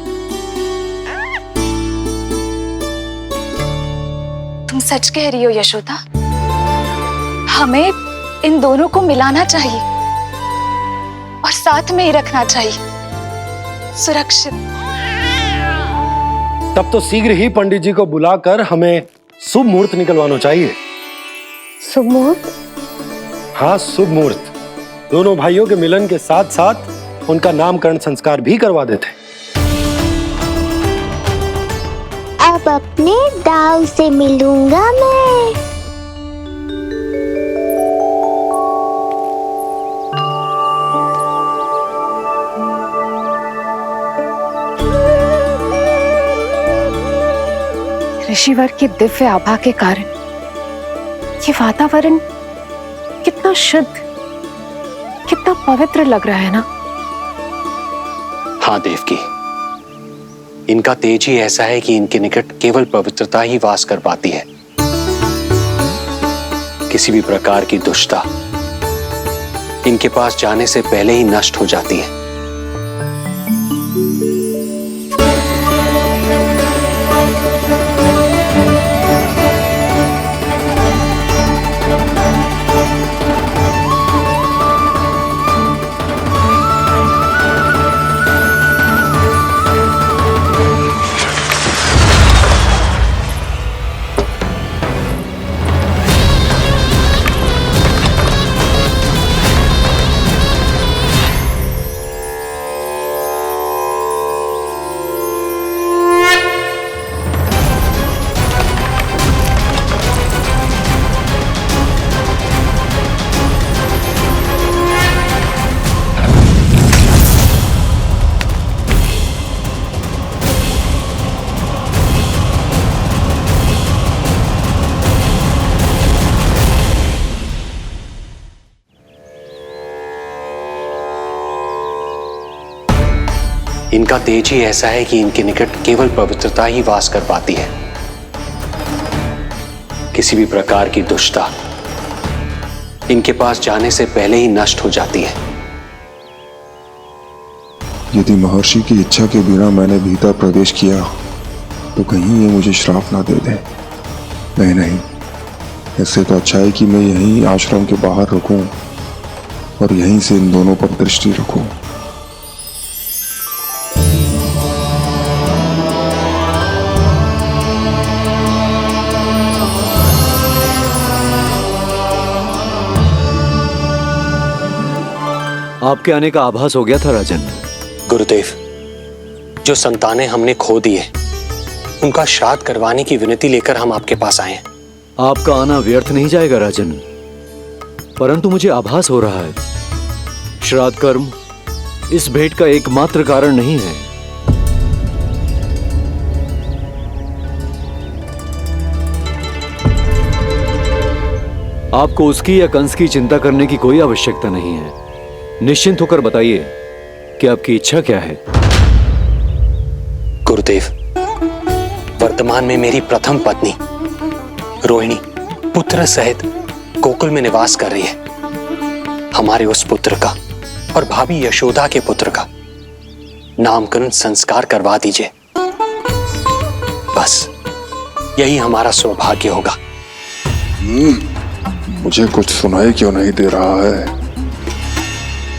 तुम सच कह रही हो यशोदा, हमें इन दोनों को मिलाना चाहिए और साथ में ही रखना चाहिए, सुरक्षित। तब तो शीघ्र ही पंडित जी को बुलाकर हमें शुभ मुहूर्त निकलवाना चाहिए। शुभ मुहूर्त? हाँ, शुभ मुहूर्त। दोनों भाइयों के मिलन के साथ साथ उनका नामकरण संस्कार भी करवा देते। अब अपने दाऊ से मिलूंगा मैं। ऋषिवर की दिव्य आभा के कारण ये वातावरण कितना शुद्ध, कितना पवित्र लग रहा है ना। हाँ देवकी, इनका तेज ही ऐसा है कि इनके निकट केवल पवित्रता ही वास कर पाती है। किसी भी प्रकार की दुष्टता इनके पास जाने से पहले ही नष्ट हो जाती है। इनका तेज ही ऐसा है कि इनके निकट केवल पवित्रता ही वास कर पाती है। किसी भी प्रकार की दुष्टता इनके पास जाने से पहले ही नष्ट हो जाती है। यदि महर्षि की इच्छा के बिना मैंने भीतर प्रवेश किया तो कहीं ये मुझे श्राप ना दे दे। नहीं नहीं, इससे तो अच्छा है कि मैं यहीं आश्रम के बाहर रुकूं और यहीं से इन दोनों पर दृष्टि रखूं। आपके आने का आभास हो गया था राजन। गुरुदेव, जो संतानें हमने खो दी है उनका श्राद्ध करवाने की विनती लेकर हम आपके पास आए हैं। आपका आना व्यर्थ नहीं जाएगा राजन, परंतु मुझे आभास हो रहा है श्राद्ध कर्म इस भेंट का एकमात्र कारण नहीं है। आपको उसकी या कंस की चिंता करने की कोई आवश्यकता नहीं है। निश्चिंत होकर बताइए कि आपकी इच्छा क्या है। गुरुदेव, वर्तमान में मेरी प्रथम पत्नी रोहिणी पुत्र सहित गोकुल में निवास कर रही है। हमारे उस पुत्र का और भाभी यशोदा के पुत्र का नामकरण संस्कार करवा दीजिए। बस यही हमारा सौभाग्य होगा। मुझे कुछ सुनाई क्यों नहीं दे रहा है?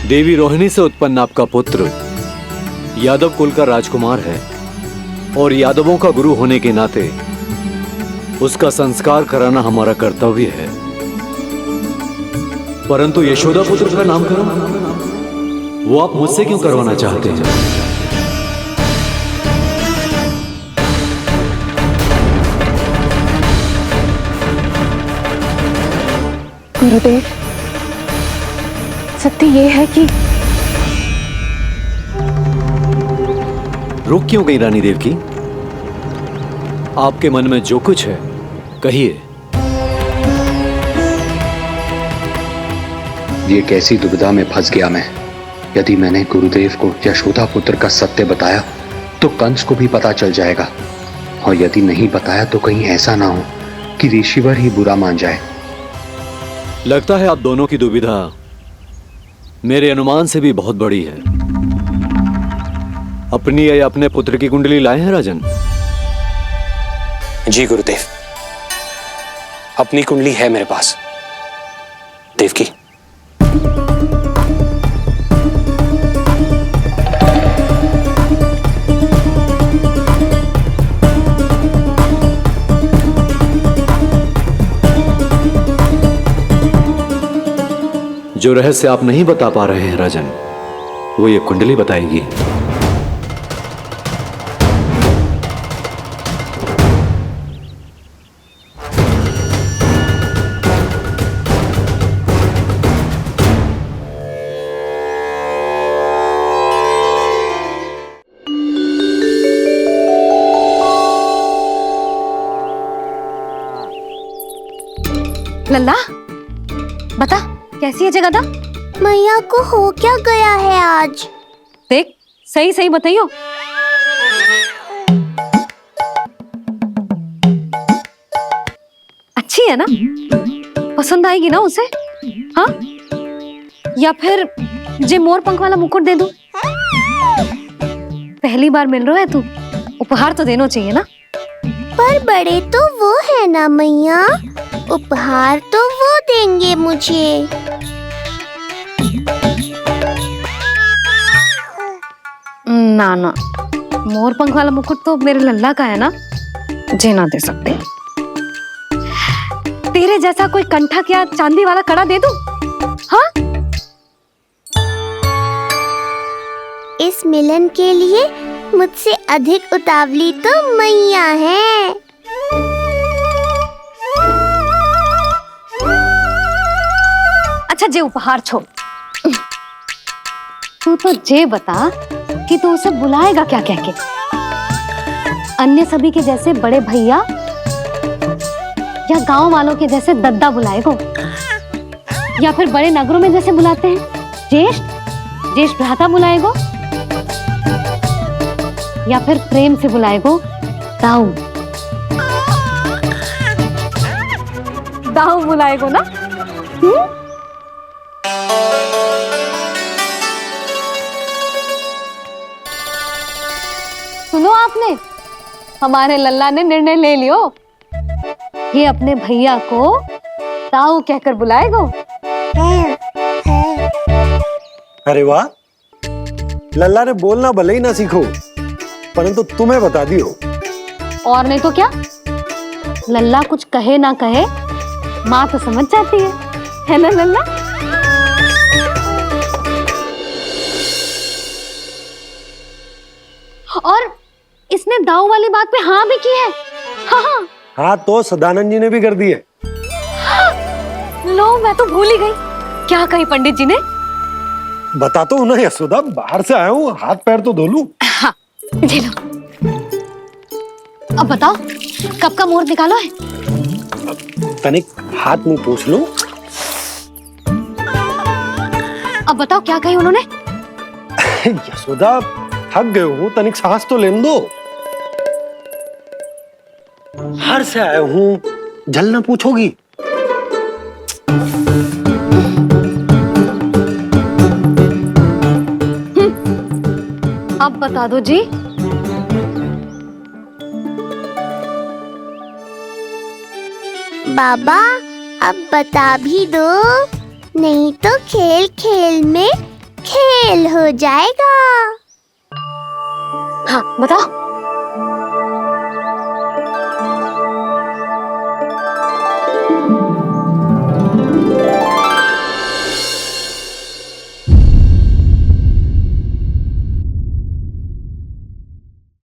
देवी रोहिणी से उत्पन्न आपका पुत्र यादव कुल का राजकुमार है और यादवों का गुरु होने के नाते उसका संस्कार कराना हमारा कर्तव्य है। परंतु यशोदा पुत्र का नामकरण वो आप मुझसे क्यों करवाना चाहते हैं? गुरुदेव, सत्य ये है कि रुक क्यों गई रानी देव की? आपके मन में जो कुछ है कहिए। ये कैसी दुविधा में फंस गया मैं। यदि मैंने गुरुदेव को यशोदा पुत्र का सत्य बताया तो कंस को भी पता चल जाएगा, और यदि नहीं बताया तो कहीं ऐसा ना हो कि ऋषिवर ही बुरा मान जाए। लगता है आप दोनों की दुविधा मेरे अनुमान से भी बहुत बड़ी है। अपनी या अपने पुत्र की कुंडली लाए हैं राजन? जी गुरुदेव, अपनी कुंडली है मेरे पास। देवकी, जो रहस्य आप नहीं बता पा रहे हैं राजन, वो ये कुंडली बताएगी। लल्ला, बता कैसी है जगदा? मैया को हो क्या गया है आज? देख, सही सही बताइयो। अच्छी है ना? पसंद आएगी ना उसे? हाँ? या फिर जे मोर पंख वाला मुकुट दे दूं? पहली बार मिल रहा है तू, उपहार तो देना चाहिए ना? पर बड़े तो वो है ना मैया, उपहार तो वो देंगे मुझे। ना ना, मोर पंख वाला मुकुट तो मेरे लल्ला का है ना, जे ना दे सकते। तेरे जैसा कोई कंठा क्या चांदी वाला कड़ा दे दूं? हाँ? इस मिलन के लिए मुझसे अधिक उतावली तो मैया है। अच्छा, जे उपहार छोड़, तू तो जे बता कि तू उसे बुलाएगा क्या कह के? अन्य सभी के जैसे बड़े भैया या गांव वालों के जैसे दद्दा बुलाएगो, या फिर बड़े नगरों में जैसे बुलाते हैं ज्येष्ठ ज्येष्ठ भ्राता बुलाएगो, या फिर प्रेम से बुलाएगो दाऊ दाऊ बुलाएगो ना? सुनो आपने, हमारे लल्ला ने निर्णय ले लियो, ये अपने भैया को ताऊ कहकर बुलाएगो। अरे वाह, लल्ला ने बोलना भले ही ना सीखो, परंतु तुम्हें बता दियो। और नहीं तो क्या, लल्ला कुछ कहे ना कहे माँ तो समझ जाती है ना लल्ला? और इसने दाऊ वाली बात पे हाँ भी की है। हाँ हाँ हाँ, तो सदानंद जी ने भी कर दी है। लो, मैं तो भूल ही गई। क्या कही पंडित जी ने? बता तो ना यशोदा, बाहर से आया हूँ, हाथ पैर तो धो लूं। हाँ, ले लो। अब बताओ, कब का मुहूर्त निकालो है? तनिक हाथ मुंह पूछ लो। अब बताओ क्या कही उन्होंने? यशोदा, थक गए हो, तनिक सांस तो लेने दो। बाहर से आया हूँ, जलना पूछोगी? अब बता दो जी। बाबा, अब बता भी दो, नहीं तो खेल खेल में खेल हो जाएगा। हाँ, बताओ।